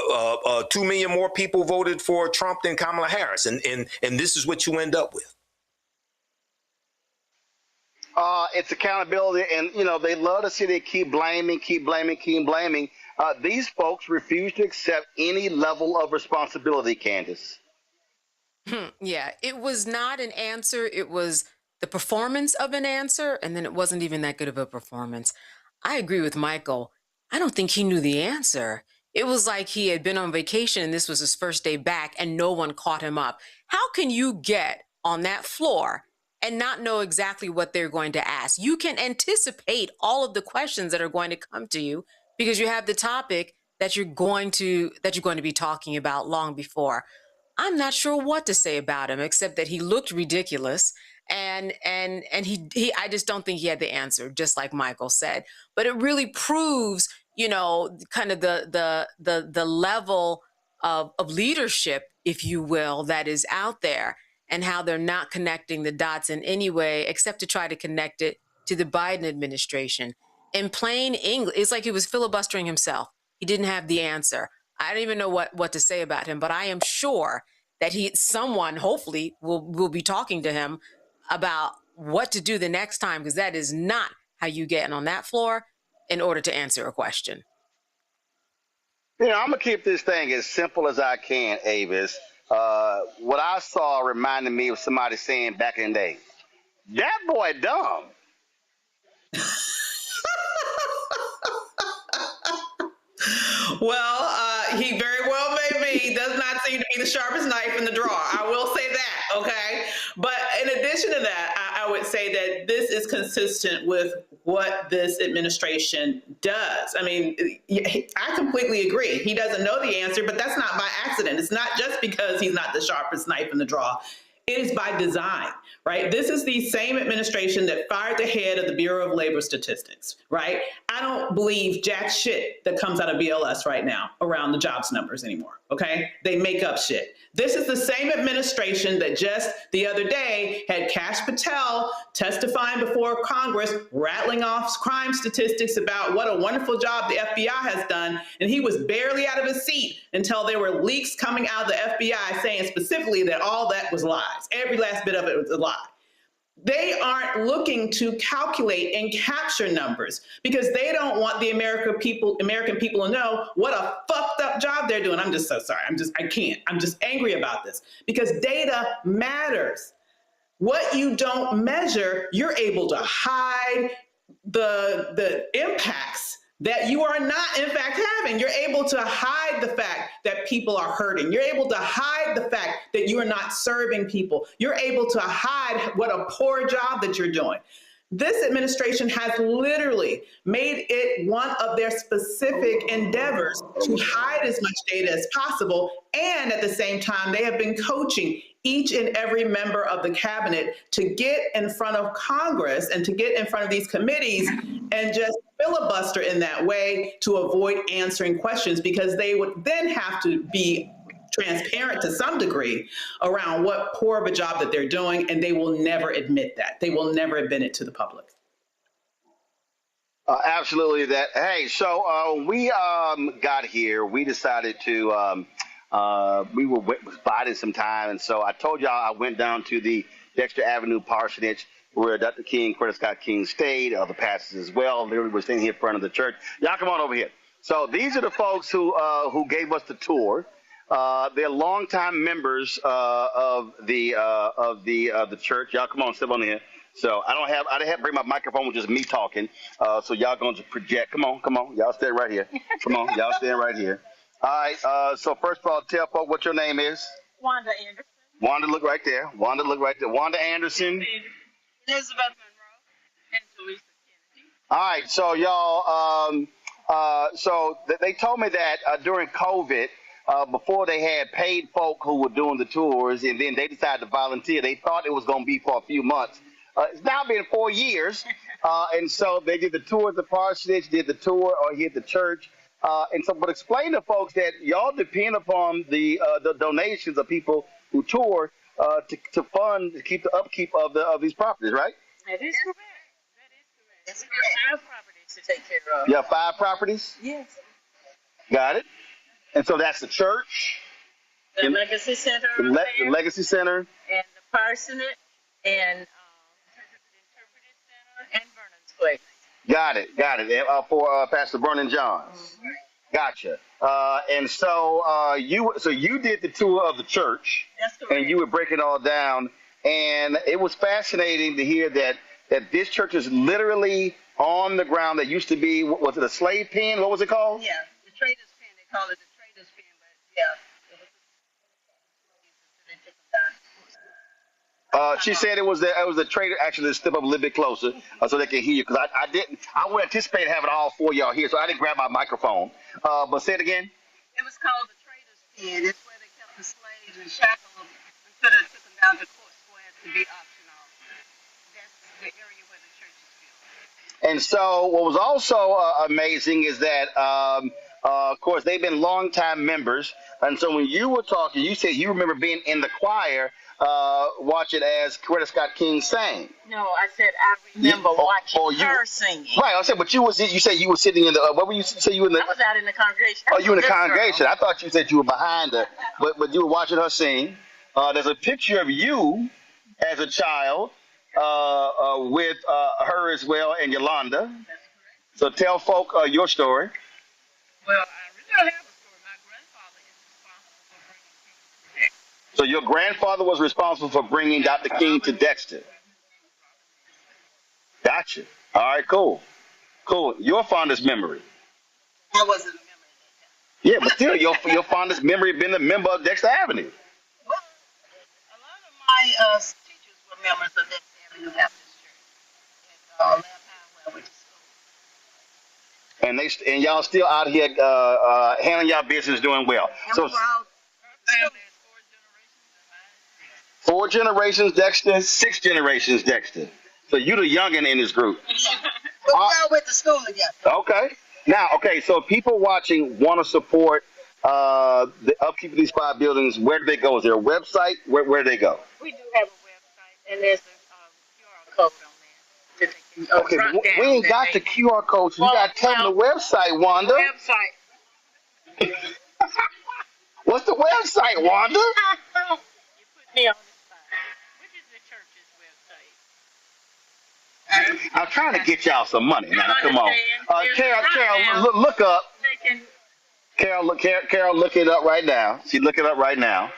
2 million more people voted for Trump than Kamala Harris. And this is what you end up with. It's accountability. And, they love to see they keep blaming. These folks refuse to accept any level of responsibility, Candace. Yeah, it was not an answer. It was the performance of an answer, and then it wasn't even that good of a performance. I agree with Michael. I don't think he knew the answer. It was like he had been on vacation and this was his first day back and no one caught him up. How can you get on that floor and not know exactly what they're going to ask? You can anticipate all of the questions that are going to come to you because you have the topic that you're going to be talking about long before. I'm not sure what to say about him except that he looked ridiculous, and he I just don't think he had the answer, just like Michael said. But it really proves, kind of the level of leadership, if you will, that is out there, and how they're not connecting the dots in any way except to try to connect it to the Biden administration. In plain English, it's like he was filibustering himself. He didn't have the answer. I don't even know what to say about him, but I am sure that someone hopefully will be talking to him about what to do the next time, because that is not how you get on that floor in order to answer a question. I'm going to keep this thing as simple as I can, Avis. What I saw reminded me of somebody saying back in the day, that boy dumb. Well, he very well may be. He does not seem to be the sharpest knife in the drawer. I will say that, okay? But in addition to that, I would say that this is consistent with what this administration does. I mean, I completely agree. He doesn't know the answer, but that's not by accident. It's not just because he's not the sharpest knife in the drawer. It is by design, right? This is the same administration that fired the head of the Bureau of Labor Statistics, right? I don't believe jack shit that comes out of BLS right now around the jobs numbers anymore, okay? They make up shit. This is the same administration that just the other day had Kash Patel testifying before Congress, rattling off crime statistics about what a wonderful job the FBI has done. And he was barely out of his seat until there were leaks coming out of the FBI saying specifically that all that was lies. Every last bit of it was a lie. They aren't looking to calculate and capture numbers because they don't want the American people to know what a fucked up job they're doing. I'm just so sorry. I can't. I'm just angry about this because data matters. What you don't measure, you're able to hide the impacts that you are not, in fact, having. You're able to hide the fact that people are hurting. You're able to hide the fact that you are not serving people. You're able to hide what a poor job that you're doing. This administration has literally made it one of their specific endeavors to hide as much data as possible. And at the same time, they have been coaching each and every member of the cabinet to get in front of Congress and to get in front of these committees and just filibuster in that way to avoid answering questions, because they would then have to be transparent to some degree around what poor of a job that they're doing, and they will never admit that. They will never admit it to the public. Absolutely that. Hey, so we got here. We decided to, we were biding some time, and so I told y'all I went down to the Dexter Avenue parsonage where Dr. King, Coretta Scott King stayed, other pastors as well. Literally were staying here in front of the church. Y'all come on over here. So these are the folks who gave us the tour. They're longtime members of the church. Y'all come on, step on here. So I didn't have to bring my microphone with just me talking. So y'all going to project. Come on. Y'all stay right here. Come on, y'all stay right here. All right. So first of all, tell folks what your name is. Wanda Anderson. Wanda, look right there. Wanda Anderson. Elizabeth Monroe and Teresa Kennedy. All right. So y'all, so they told me that during COVID, before they had paid folk who were doing the tours, and then they decided to volunteer. They thought it was going to be for a few months. It's now been 4 years, and so they did the tour at the parsonage, did the tour here at the church, and so. But explain to folks that y'all depend upon the donations of people who tour to fund to keep the upkeep of these properties, right? That is correct. That's correct. 5 properties to take care of. You have 5 properties? Yes. Got it. And so that's the church, the Legacy Center, the Legacy Center, and the parsonage, and Interpretive Center, and Vernon's Place. Got it. For Pastor Vernon Johns. Mm-hmm. Gotcha. And so you did the tour of the church. That's correct. And you would break it all down, and it was fascinating to hear that this church is literally on the ground that used to be, was it a slave pen? What was it called? Yeah, the Traders Pen. They call it the Traders Pen, but yeah. She said it was the trader. Actually, let's step up a little bit closer so they can hear you, because I would anticipate having all 4 of y'all here, so I didn't grab my microphone. But say it again. It was called the Traders Pen. It's where they kept the slaves and shackled them instead of took them down to Court Square to be auctioned off. That's the area where the church is built. And so what was also amazing is that, of course, they've been longtime members. And so when you were talking, you said you remember being in the choir watch it as Coretta Scott King sang. No, I said I remember watching her singing. Right, I said, but you said you were sitting in the. What were you say? You in the? I was out in the congregation. Oh, you in the congregation? I thought you said you were behind her, but you were watching her sing. There's a picture of you as a child with her as well and Yolanda. So tell folk your story. Well, I really don't have a story. My grandfather is responsible for bringing King to Dexter. So your grandfather was responsible for bringing Dr. King to Dexter. Gotcha. All right, cool. Your fondest memory. I wasn't a member at that time. Yeah, but still, your fondest memory of being a member of Dexter Avenue. Well, a lot of my teachers were members of Dexter Avenue Baptist Church. And last time when I went to school. And y'all still out here handling y'all business, doing well. And So we were all family is 4 generations Dexter, 6 generations Dexter. So you the youngin' in this group. But we all went to school together. Okay. Now, so if people watching want to support the upkeep of these 5 buildings, where do they go? Is there a website? Where do they go? We do have a website, and there's a QR code on there. Okay, but we ain't got the QR code, so you got to tell them the website, Wanda. Website. What's the website, Wanda? You put me on the spot. Which is the church's website? I'm trying to get y'all some money. Now, come on. Carol, look up. Carol, look it up right now. She's looking it up right now.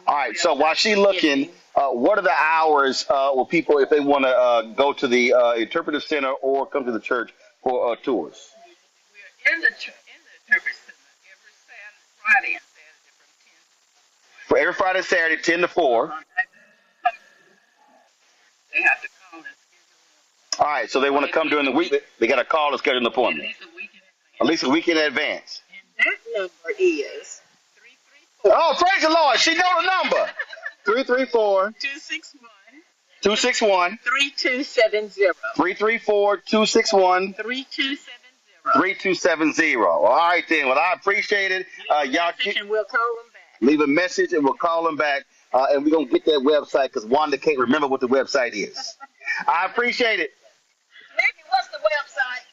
All right, so while she's looking, what are the hours where people, if they want to go to the interpretive center or come to the church for tours? We're in the interpretive center every Friday and Saturday from 10. For every Friday and Saturday, 10 to 4. They have to call and schedule. All right, so they want to come during the week. They got to call and schedule an appointment. At least a week in advance. And that number is 334. Oh, praise the Lord. She know the number. 334 261 3270. 334 261 3270. 3270. All right, then. Well, I appreciate it. Y'all We'll call them back. leave a message and we'll call them back. And we're going to get that website because Wanda can't remember what the website is. I appreciate it. Maybe what's the website?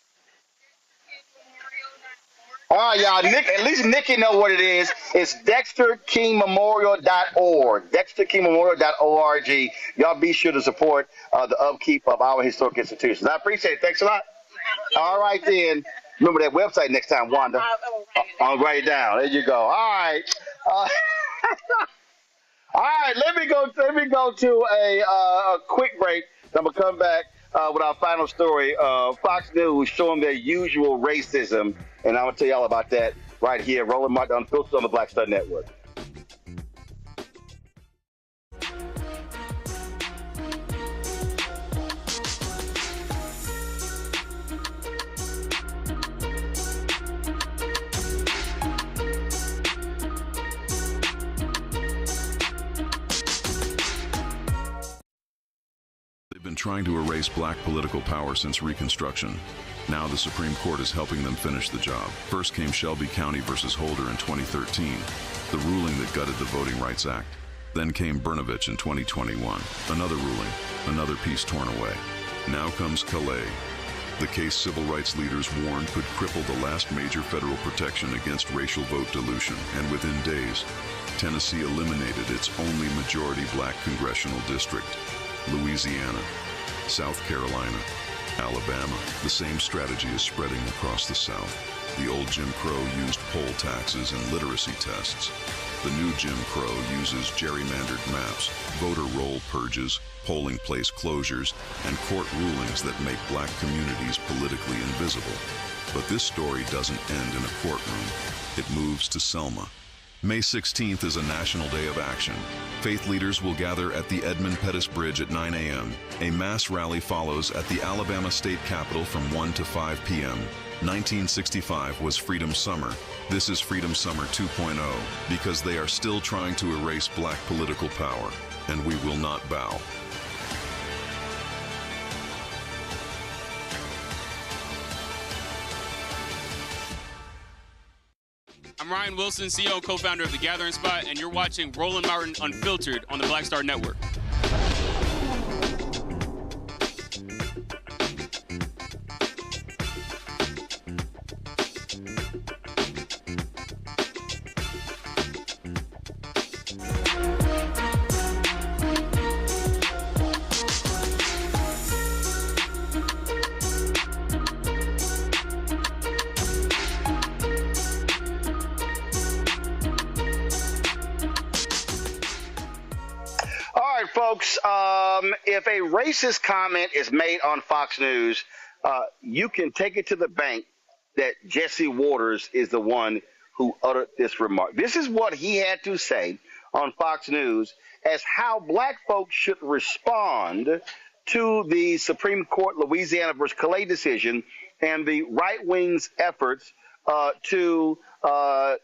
All right, y'all. At least Nikki know what it is. It's DexterKingMemorial.org. DexterKingMemorial.org. Y'all be sure to support the upkeep of our historic institutions. I appreciate it. Thanks a lot. All right, then. Remember that website next time, Wanda. I'll write it down. There you go. All right. All right. Let me go to a quick break. Then we'll come back with our final story. Fox News showing their usual racism, and I'm gonna tell y'all about that right here. Roland Martin Unfiltered on the Black Star Network. Been trying to erase black political power since Reconstruction. Now the Supreme Court is helping them finish the job. First came Shelby County versus Holder in 2013, the ruling that gutted the Voting Rights Act. Then came Brnovich in 2021, another ruling, another piece torn away. Now comes Calais, the case civil rights leaders warned could cripple the last major federal protection against racial vote dilution, and within days, Tennessee eliminated its only majority black congressional district. Louisiana, South Carolina, Alabama. The same strategy is spreading across the South. The old Jim Crow used poll taxes and literacy tests. The new Jim Crow uses gerrymandered maps, voter roll purges, polling place closures, and court rulings that make black communities politically invisible. But this story doesn't end in a courtroom. It moves to Selma. May 16th is a national day of action. Faith leaders will gather at the Edmund Pettus Bridge at 9 a.m. A mass rally follows at the Alabama State Capitol from 1 to 5 p.m. 1965 was Freedom Summer. This is Freedom Summer 2.0 because they are still trying to erase black political power, and we will not bow. I'm Ryan Wilson, CEO and co-founder of The Gathering Spot, and you're watching Roland Martin Unfiltered on the Black Star Network. Folks, if a racist comment is made on Fox News, you can take it to the bank that Jesse Waters is the one who uttered this remark. This is what he had to say on Fox News as how black folks should respond to the Supreme Court Louisiana versus Calais decision and the right wing's efforts to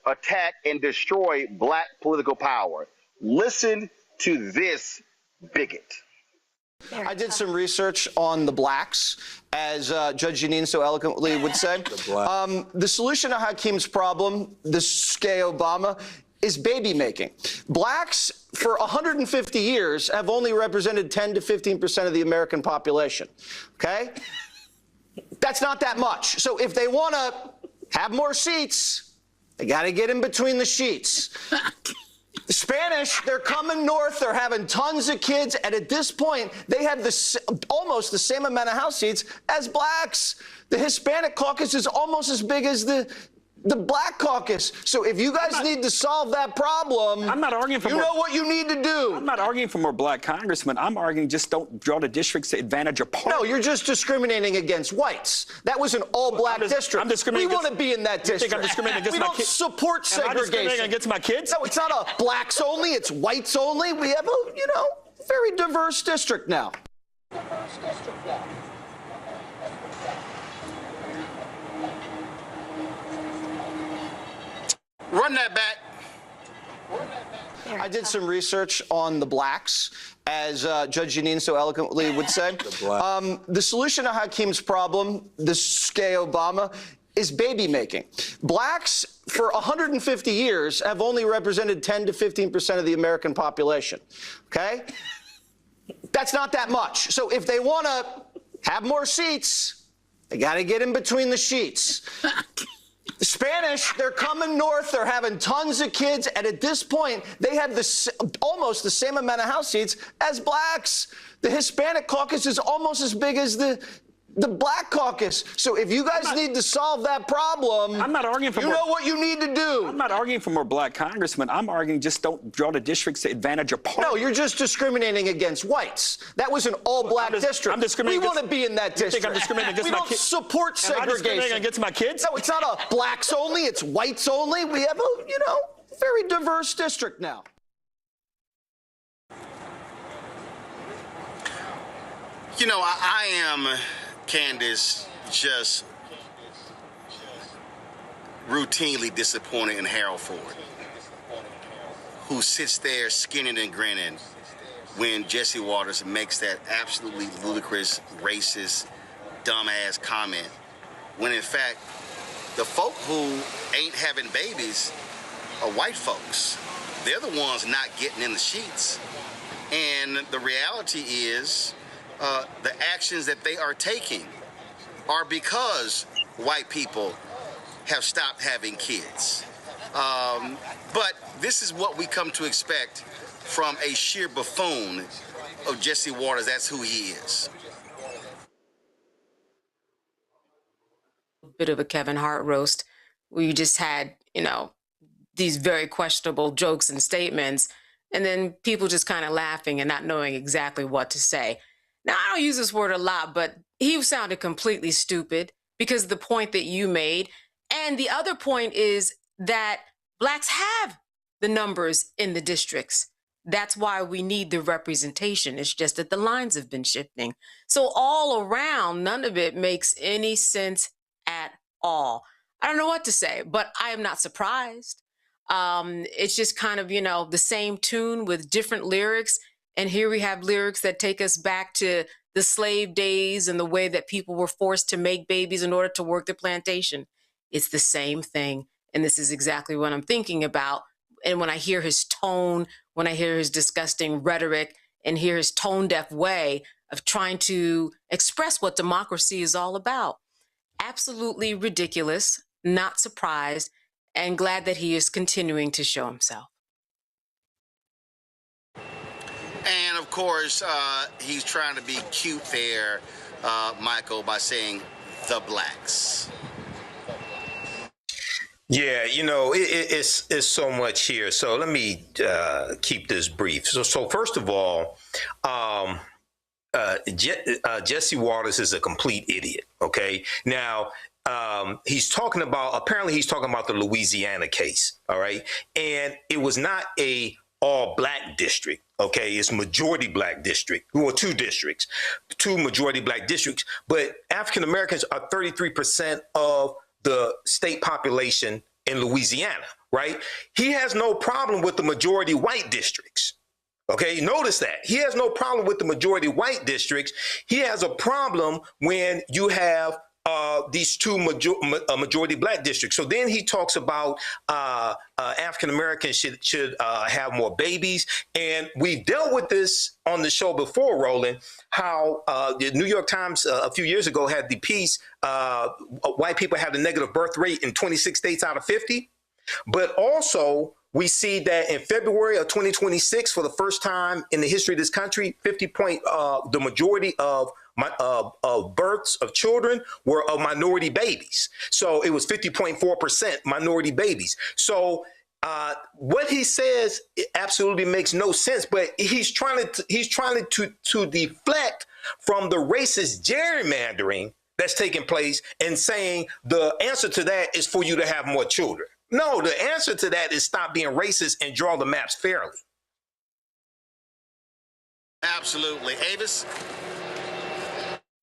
attack and destroy black political power. Listen to this bigot. I did some research on the blacks, as Judge Janine so eloquently would say. The solution to Hakeem's problem, this gay Obama, is baby making. Blacks, for 150 years, have only represented 10 to 15% of the American population. Okay? That's not that much. So if they want to have more seats, they got to get in between the sheets. The Spanish, they're coming north, they're having tons of kids, and at this point, they have almost the same amount of House seats as blacks. The Hispanic caucus is almost as big as the Black Caucus. So if you guys need to solve that problem, I'm not arguing for you know what you need to do. I'm not arguing for more black congressmen. I'm arguing just don't draw the districts to advantage a party. No, you're just discriminating against whites. That was an all-black district. I'm discriminating. We want to be in that district. You think I'm discriminating against my kids? We don't support segregation. Am I discriminating against my kids? No, it's not a blacks only. It's whites only. We have a, very diverse district now. Run that back. I did some research on the blacks, as Judge Janine so eloquently would say. The solution to Hakeem's problem, this gay Obama, is baby making. Blacks, for 150 years, have only represented 10 to 15% of the American population. Okay? That's not that much. So if they want to have more seats, they got to get in between the sheets. The Spanish, they're coming north, they're having tons of kids, and at this point, they have almost the same amount of House seats as blacks. The Hispanic caucus is almost as big as the Black Caucus. So if you guys need to solve that problem, I'm not arguing for you know what you need to do. I'm not arguing for more black congressmen. I'm arguing just don't draw the districts to advantage a party. No, you're just discriminating against whites. That was an all-black district. I'm discriminating. We want to be in that district. You think I'm discriminating against my kids? We don't support segregation. Am I discriminating against my kids? No, it's not a blacks only. It's whites only. We have a, very diverse district now. I am, Candace, just routinely disappointed in Harold Ford, who sits there skinning and grinning when Jesse Waters makes that absolutely ludicrous, racist, dumbass comment, when in fact, the folk who ain't having babies are white folks. They're the ones not getting in the sheets. And the reality is, the actions that they are taking are because white people have stopped having kids. But this is what we come to expect from a sheer buffoon of Jesse Waters. That's who he is. A bit of a Kevin Hart roast where you just had, these very questionable jokes and statements, and then people just kind of laughing and not knowing exactly what to say. Now, I don't use this word a lot, but he sounded completely stupid because of the point that you made. And the other point is that blacks have the numbers in the districts. That's why we need the representation. It's just that the lines have been shifting. So all around, none of it makes any sense at all. I don't know what to say, but I am not surprised. It's just kind of, the same tune with different lyrics. And here we have lyrics that take us back to the slave days and the way that people were forced to make babies in order to work the plantation. It's the same thing. And this is exactly what I'm thinking about. And when I hear his tone, when I hear his disgusting rhetoric and hear his tone-deaf way of trying to express what democracy is all about. Absolutely ridiculous, not surprised, and glad that he is continuing to show himself. And of course, he's trying to be cute there, Michael, by saying the blacks. Yeah, you know, it's so much here. So let me keep this brief. So first of all, Jesse Waters is a complete idiot. Okay, now apparently he's talking about the Louisiana case. All right, and it was not a all black district. Okay, it's majority black district. Well, two districts, two majority black districts, but African Americans are 33% of the state population in Louisiana, right? He has no problem with the majority white districts. Okay, notice that. He has no problem with the majority white districts. He has a problem when you have these two majority black districts. So then he talks about African Americans should have more babies. And we've dealt with this on the show before, Roland, how the New York Times a few years ago had the piece, white people have the negative birth rate in 26 states out of 50. But also, we see that in February of 2026, for the first time in the history of this country, the majority of births of children were of minority babies. So it was 50.4% minority babies. So what he says, it absolutely makes no sense. But he's trying to deflect from the racist gerrymandering that's taking place and saying the answer to that is for you to have more children. No, the answer to that is stop being racist and draw the maps fairly. Absolutely. Avis?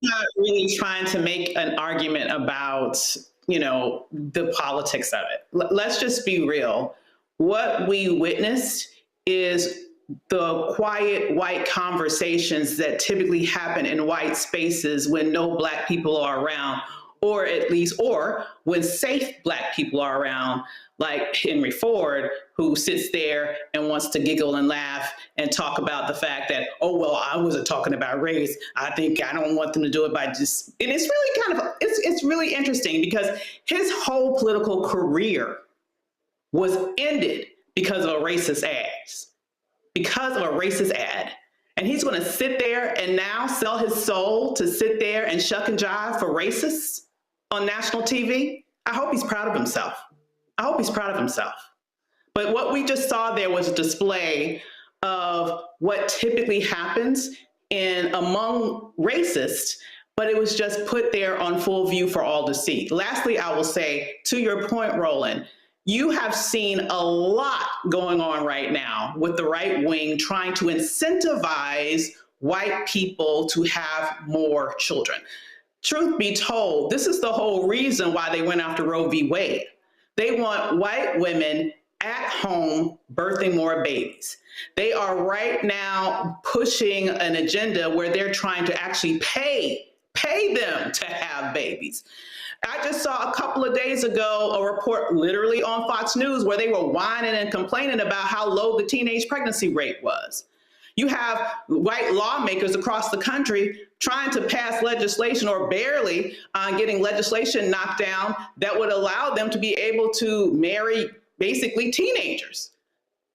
Not really trying to make an argument about, the politics of it. Let's just be real. What we witnessed is the quiet white conversations that typically happen in white spaces when no black people are around, or when safe black people are around, like Henry Ford, who sits there and wants to giggle and laugh and talk about the fact that, oh, well, I wasn't talking about race. I don't want them to do it by just, and it's really it's really interesting because his whole political career was ended because of a racist ad. And he's going to sit there and now sell his soul to sit there and shuck and jive for racists on national TV. I hope he's proud of himself. But what we just saw there was a display of what typically happens among racists, but it was just put there on full view for all to see. Lastly, I will say, to your point, Roland, you have seen a lot going on right now with the right wing trying to incentivize white people to have more children. Truth be told, this is the whole reason why they went after Roe v. Wade. They want white women at home birthing more babies. They are right now pushing an agenda where they're trying to actually pay them to have babies. I just saw a couple of days ago a report literally on Fox News where they were whining and complaining about how low the teenage pregnancy rate was. You have white lawmakers across the country trying to pass legislation or barely getting legislation knocked down that would allow them to be able to marry basically teenagers.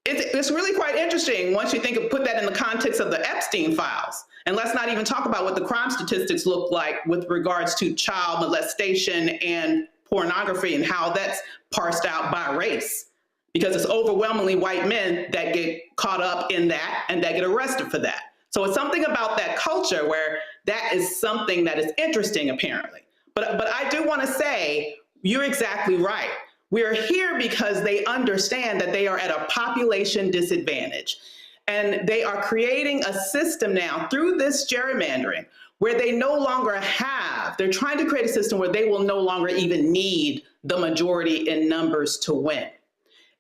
It's really quite interesting once you put that in the context of the Epstein files. And let's not even talk about what the crime statistics look like with regards to child molestation and pornography and how that's parsed out by race. Because it's overwhelmingly white men that get caught up in that and that get arrested for that. So it's something about that culture where that is something that is interesting, apparently. But I do want to say, you're exactly right. We're here because they understand that they are at a population disadvantage. And they are creating a system now through this gerrymandering where they're trying to create a system where they will no longer even need the majority in numbers to win.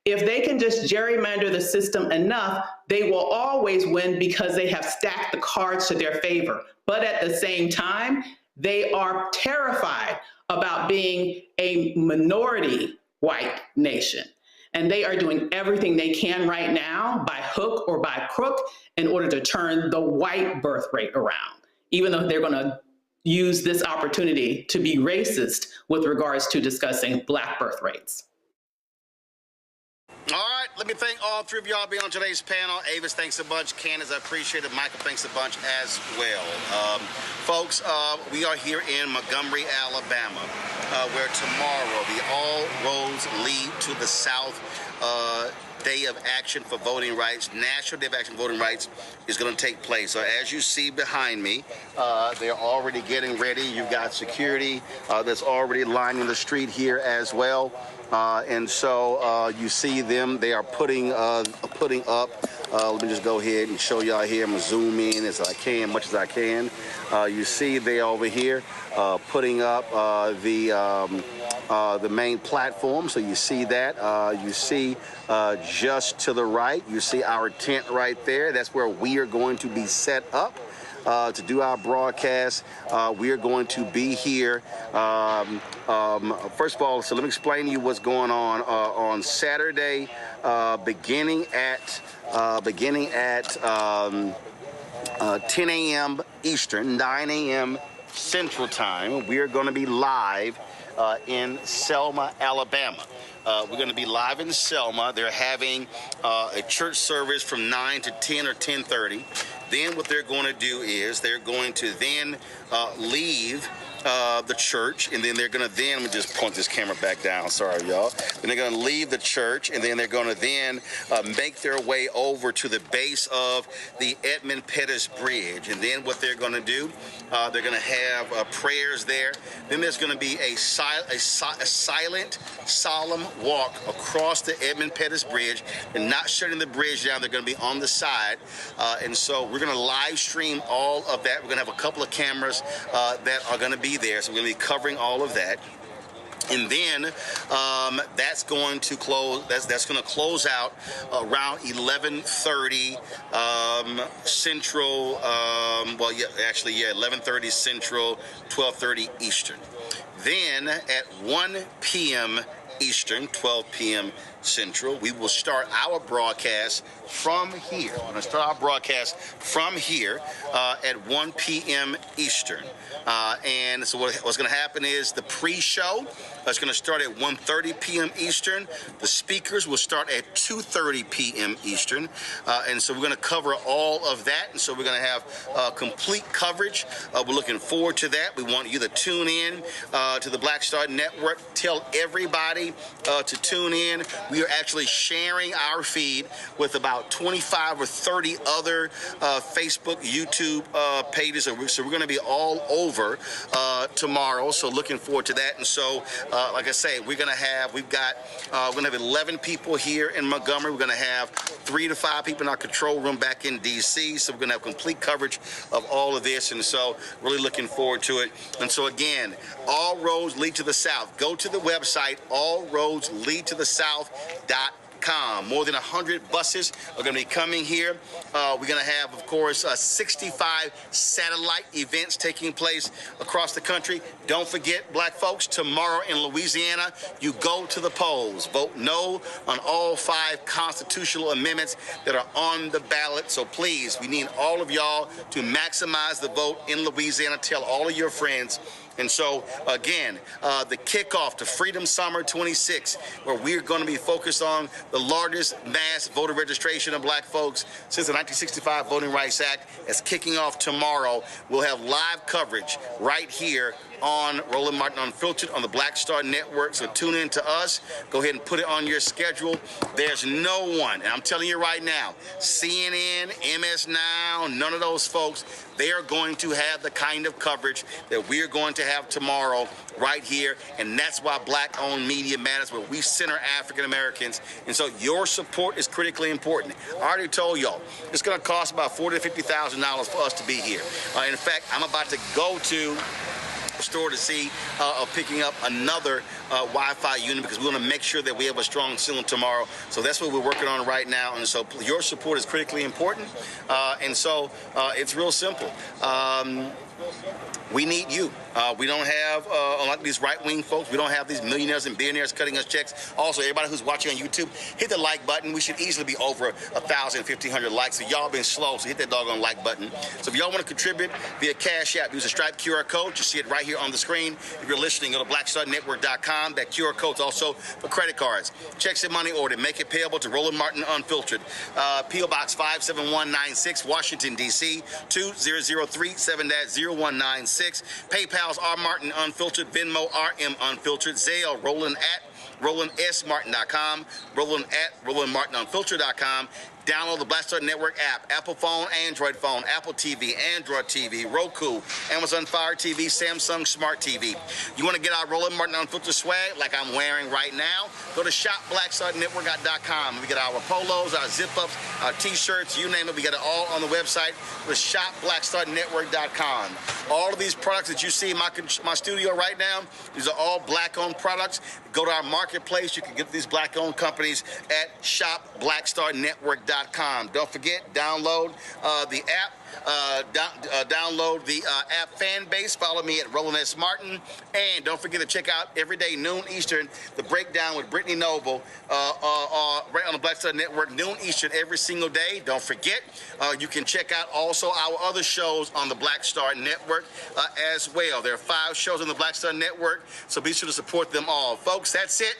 If they can just gerrymander the system enough, they will always win because they have stacked the cards to their favor. But at the same time, they are terrified about being a minority white nation. And they are doing everything they can right now by hook or by crook in order to turn the white birth rate around, even though they're going to use this opportunity to be racist with regards to discussing Black birth rates. All right, let me thank all three of y'all being on today's panel. Avis, thanks a bunch. Candace, I appreciate it. Michael, thanks a bunch as well. Folks, we are here in Montgomery, Alabama, where tomorrow the All Roads Lead to the South Day of Action for Voting Rights, National Day of Action for Voting Rights is going to take place. So as you see behind me, they're already getting ready. You've got security that's already lining the street here as well. And so you see them, they are putting up, let me just go ahead and show y'all here. I'm going to zoom in as I can, much as I can. You see they over here putting up the main platform. So you see that. You see just to the right, you see our tent right there. That's where we are going to be set up to do our broadcast. We are going to be here. First of all, so let me explain to you what's going on Saturday, beginning at 10 a.m. Eastern, 9 a.m. Central Time. We are going to be live in Selma, Alabama. We're going to be live in Selma. They're having a church service from 9 to 10 or 10:30. Then what they're going to do is they're going to then leave the church, and then they're going to then, let me just point this camera back down, sorry y'all. Then they're going to leave the church, and then they're going to then make their way over to the base of the Edmund Pettus Bridge. And then what they're going to do, they're going to have prayers there. Then there's going to be a silent, solemn walk across the Edmund Pettus Bridge. They're not shutting the bridge down. They're going to be on the side. And so we're going to live stream all of that. We're going to have a couple of cameras that are going to be there. So we're going to be covering all of that. And then that's going to close. That's going to close out around 11:30 Central. 11:30 Central, 12:30 Eastern. Then at 1 p.m. Eastern, 12 p.m. Central, we will start our broadcast from here. We're going to start our broadcast from here at 1 p.m. Eastern. And so what's going to happen is the pre-show is going to start at 1:30 p.m. Eastern. The speakers will start at 2:30 p.m. Eastern. And so we're going to cover all of that. And so we're going to have complete coverage. We're looking forward to that. We want you to tune in to the Black Star Network. Tell everybody to tune in. We are actually sharing our feed with about 25 or 30 other Facebook, YouTube pages. So we're going to be all over tomorrow. So looking forward to that. And so, like I say, we're going to have 11 people here in Montgomery. We're going to have 3 to 5 people in our control room back in D.C. So we're going to have complete coverage of all of this. And so really looking forward to it. And so again, all roads lead to the South. Go to the website, allroadsleadtothe.south.com. More than 100 buses are going to be coming here. We're going to have, of course, 65 satellite events taking place across the country. Don't forget, black folks, tomorrow in Louisiana, you go to the polls. Vote no on all 5 constitutional amendments that are on the ballot. So please, we need all of y'all to maximize the vote in Louisiana. Tell all of your friends. And so, again, the kickoff to Freedom Summer 26, where we're going to be focused on the largest mass voter registration of black folks since the 1965 Voting Rights Act, is kicking off tomorrow. We'll have live coverage right here on Roland Martin Unfiltered on the Black Star Network. So tune in to us. Go ahead and put it on your schedule. There's no one, and I'm telling you right now, CNN, MS Now, none of those folks, they are going to have the kind of coverage that we're going to have tomorrow right here. And that's why black-owned media matters, where we center African Americans. And so your support is critically important. I already told y'all, it's going to cost about $40,000 to $50,000 for us to be here. In fact, I'm about to go to store to see of picking up another Wi-Fi unit, because we want to make sure that we have a strong signal tomorrow. So that's what we're working on right now. And so your support is critically important. And so it's real simple. We need you. We don't have, like these right-wing folks, we don't have these millionaires and billionaires cutting us checks. Also, everybody who's watching on YouTube, hit the like button. We should easily be over 1,000, 1,500 likes. So y'all been slow, so hit that doggone like button. So if y'all want to contribute via Cash App, use the Stripe QR code. You see it right here on the screen. If you're listening, go to blackstarnetwork.com. That QR code's also for credit cards. Checks and money order. Make it payable to Roland Martin Unfiltered. P.O. Box 57196, Washington, D.C. 20037-0196. PayPal's R Martin Unfiltered, Venmo RM Unfiltered, Zelle Roland at RolandSMartin.com, Roland at RolandMartinUnfiltered.com. Download the Black Star Network app, Apple phone, Android phone, Apple TV, Android TV, Roku, Amazon Fire TV, Samsung Smart TV. You want to get our Roland Martin Unfiltered swag like I'm wearing right now? Go to shopblackstarnetwork.com. We get our polos, our zip-ups, our T-shirts, you name it. We got it all on the website with shopblackstarnetwork.com. All of these products that you see in my studio right now, these are all black-owned products. Go to our marketplace. You can get these black-owned companies at shopblackstarnetwork.com. Don't forget, download the app. Download the app fan base. Follow me at Roland S. Martin. And don't forget to check out every day, noon Eastern, the breakdown with Brittany Noble right on the Black Star Network, noon Eastern every single day. Don't forget, you can check out also our other shows on the Black Star Network as well. There are 5 shows on the Black Star Network, so be sure to support them all. Folks, that's it.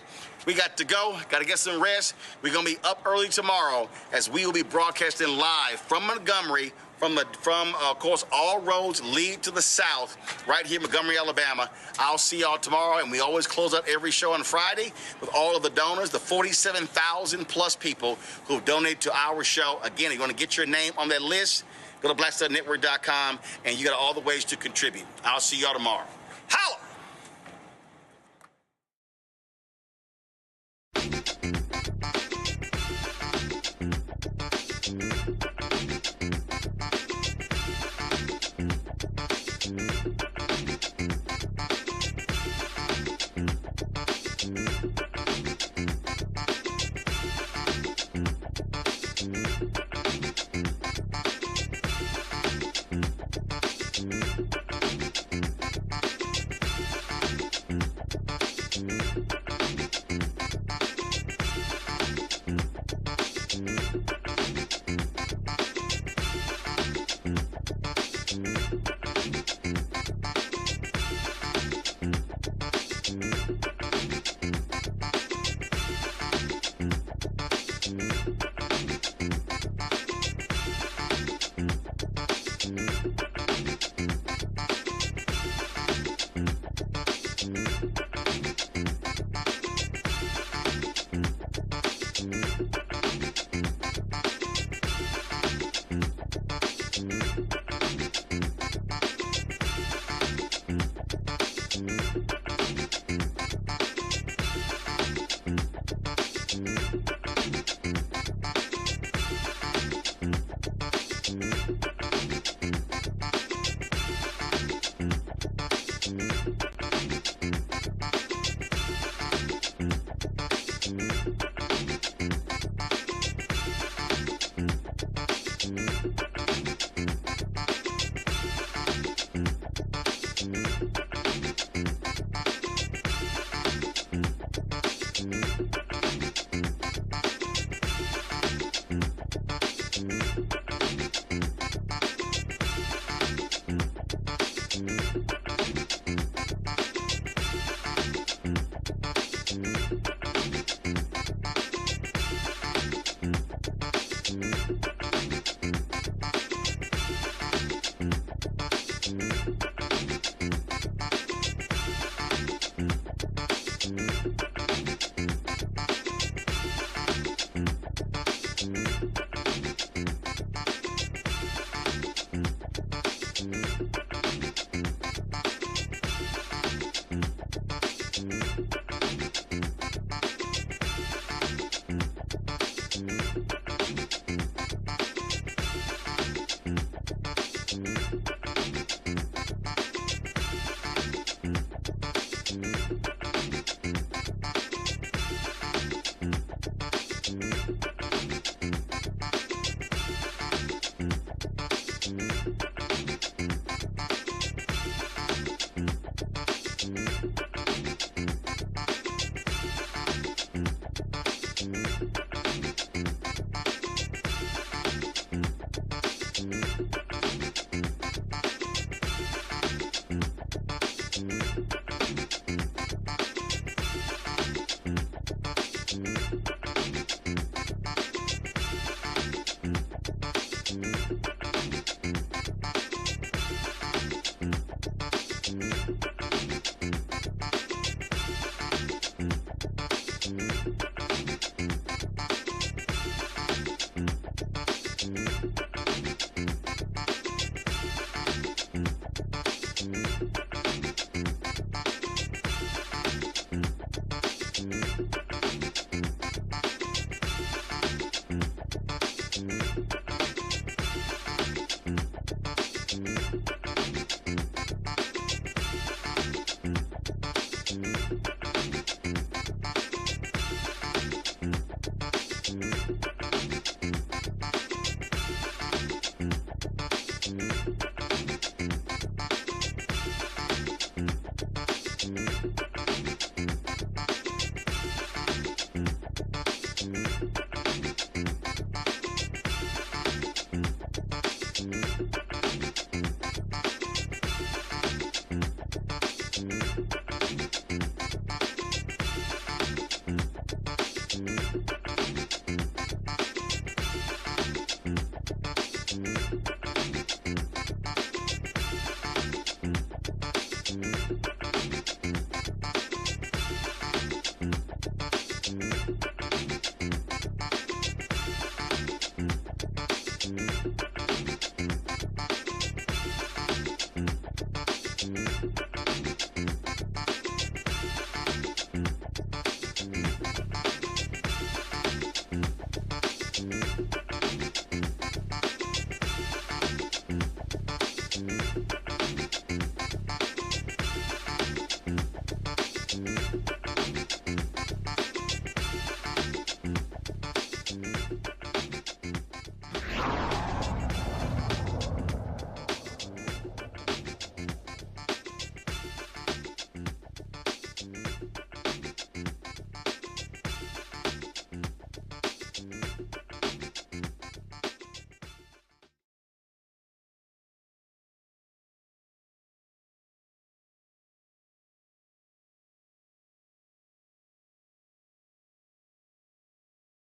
We got to go. Got to get some rest. We're going to be up early tomorrow as we will be broadcasting live from Montgomery. Of course, all roads lead to the south, right here in Montgomery, Alabama. I'll see y'all tomorrow, and we always close out every show on Friday with all of the donors, the 47,000 plus people who donate to our show. Again, you're going to get your name on that list. Go to blackstarnetwork.com, and you got all the ways to contribute. I'll see y'all tomorrow. Holla!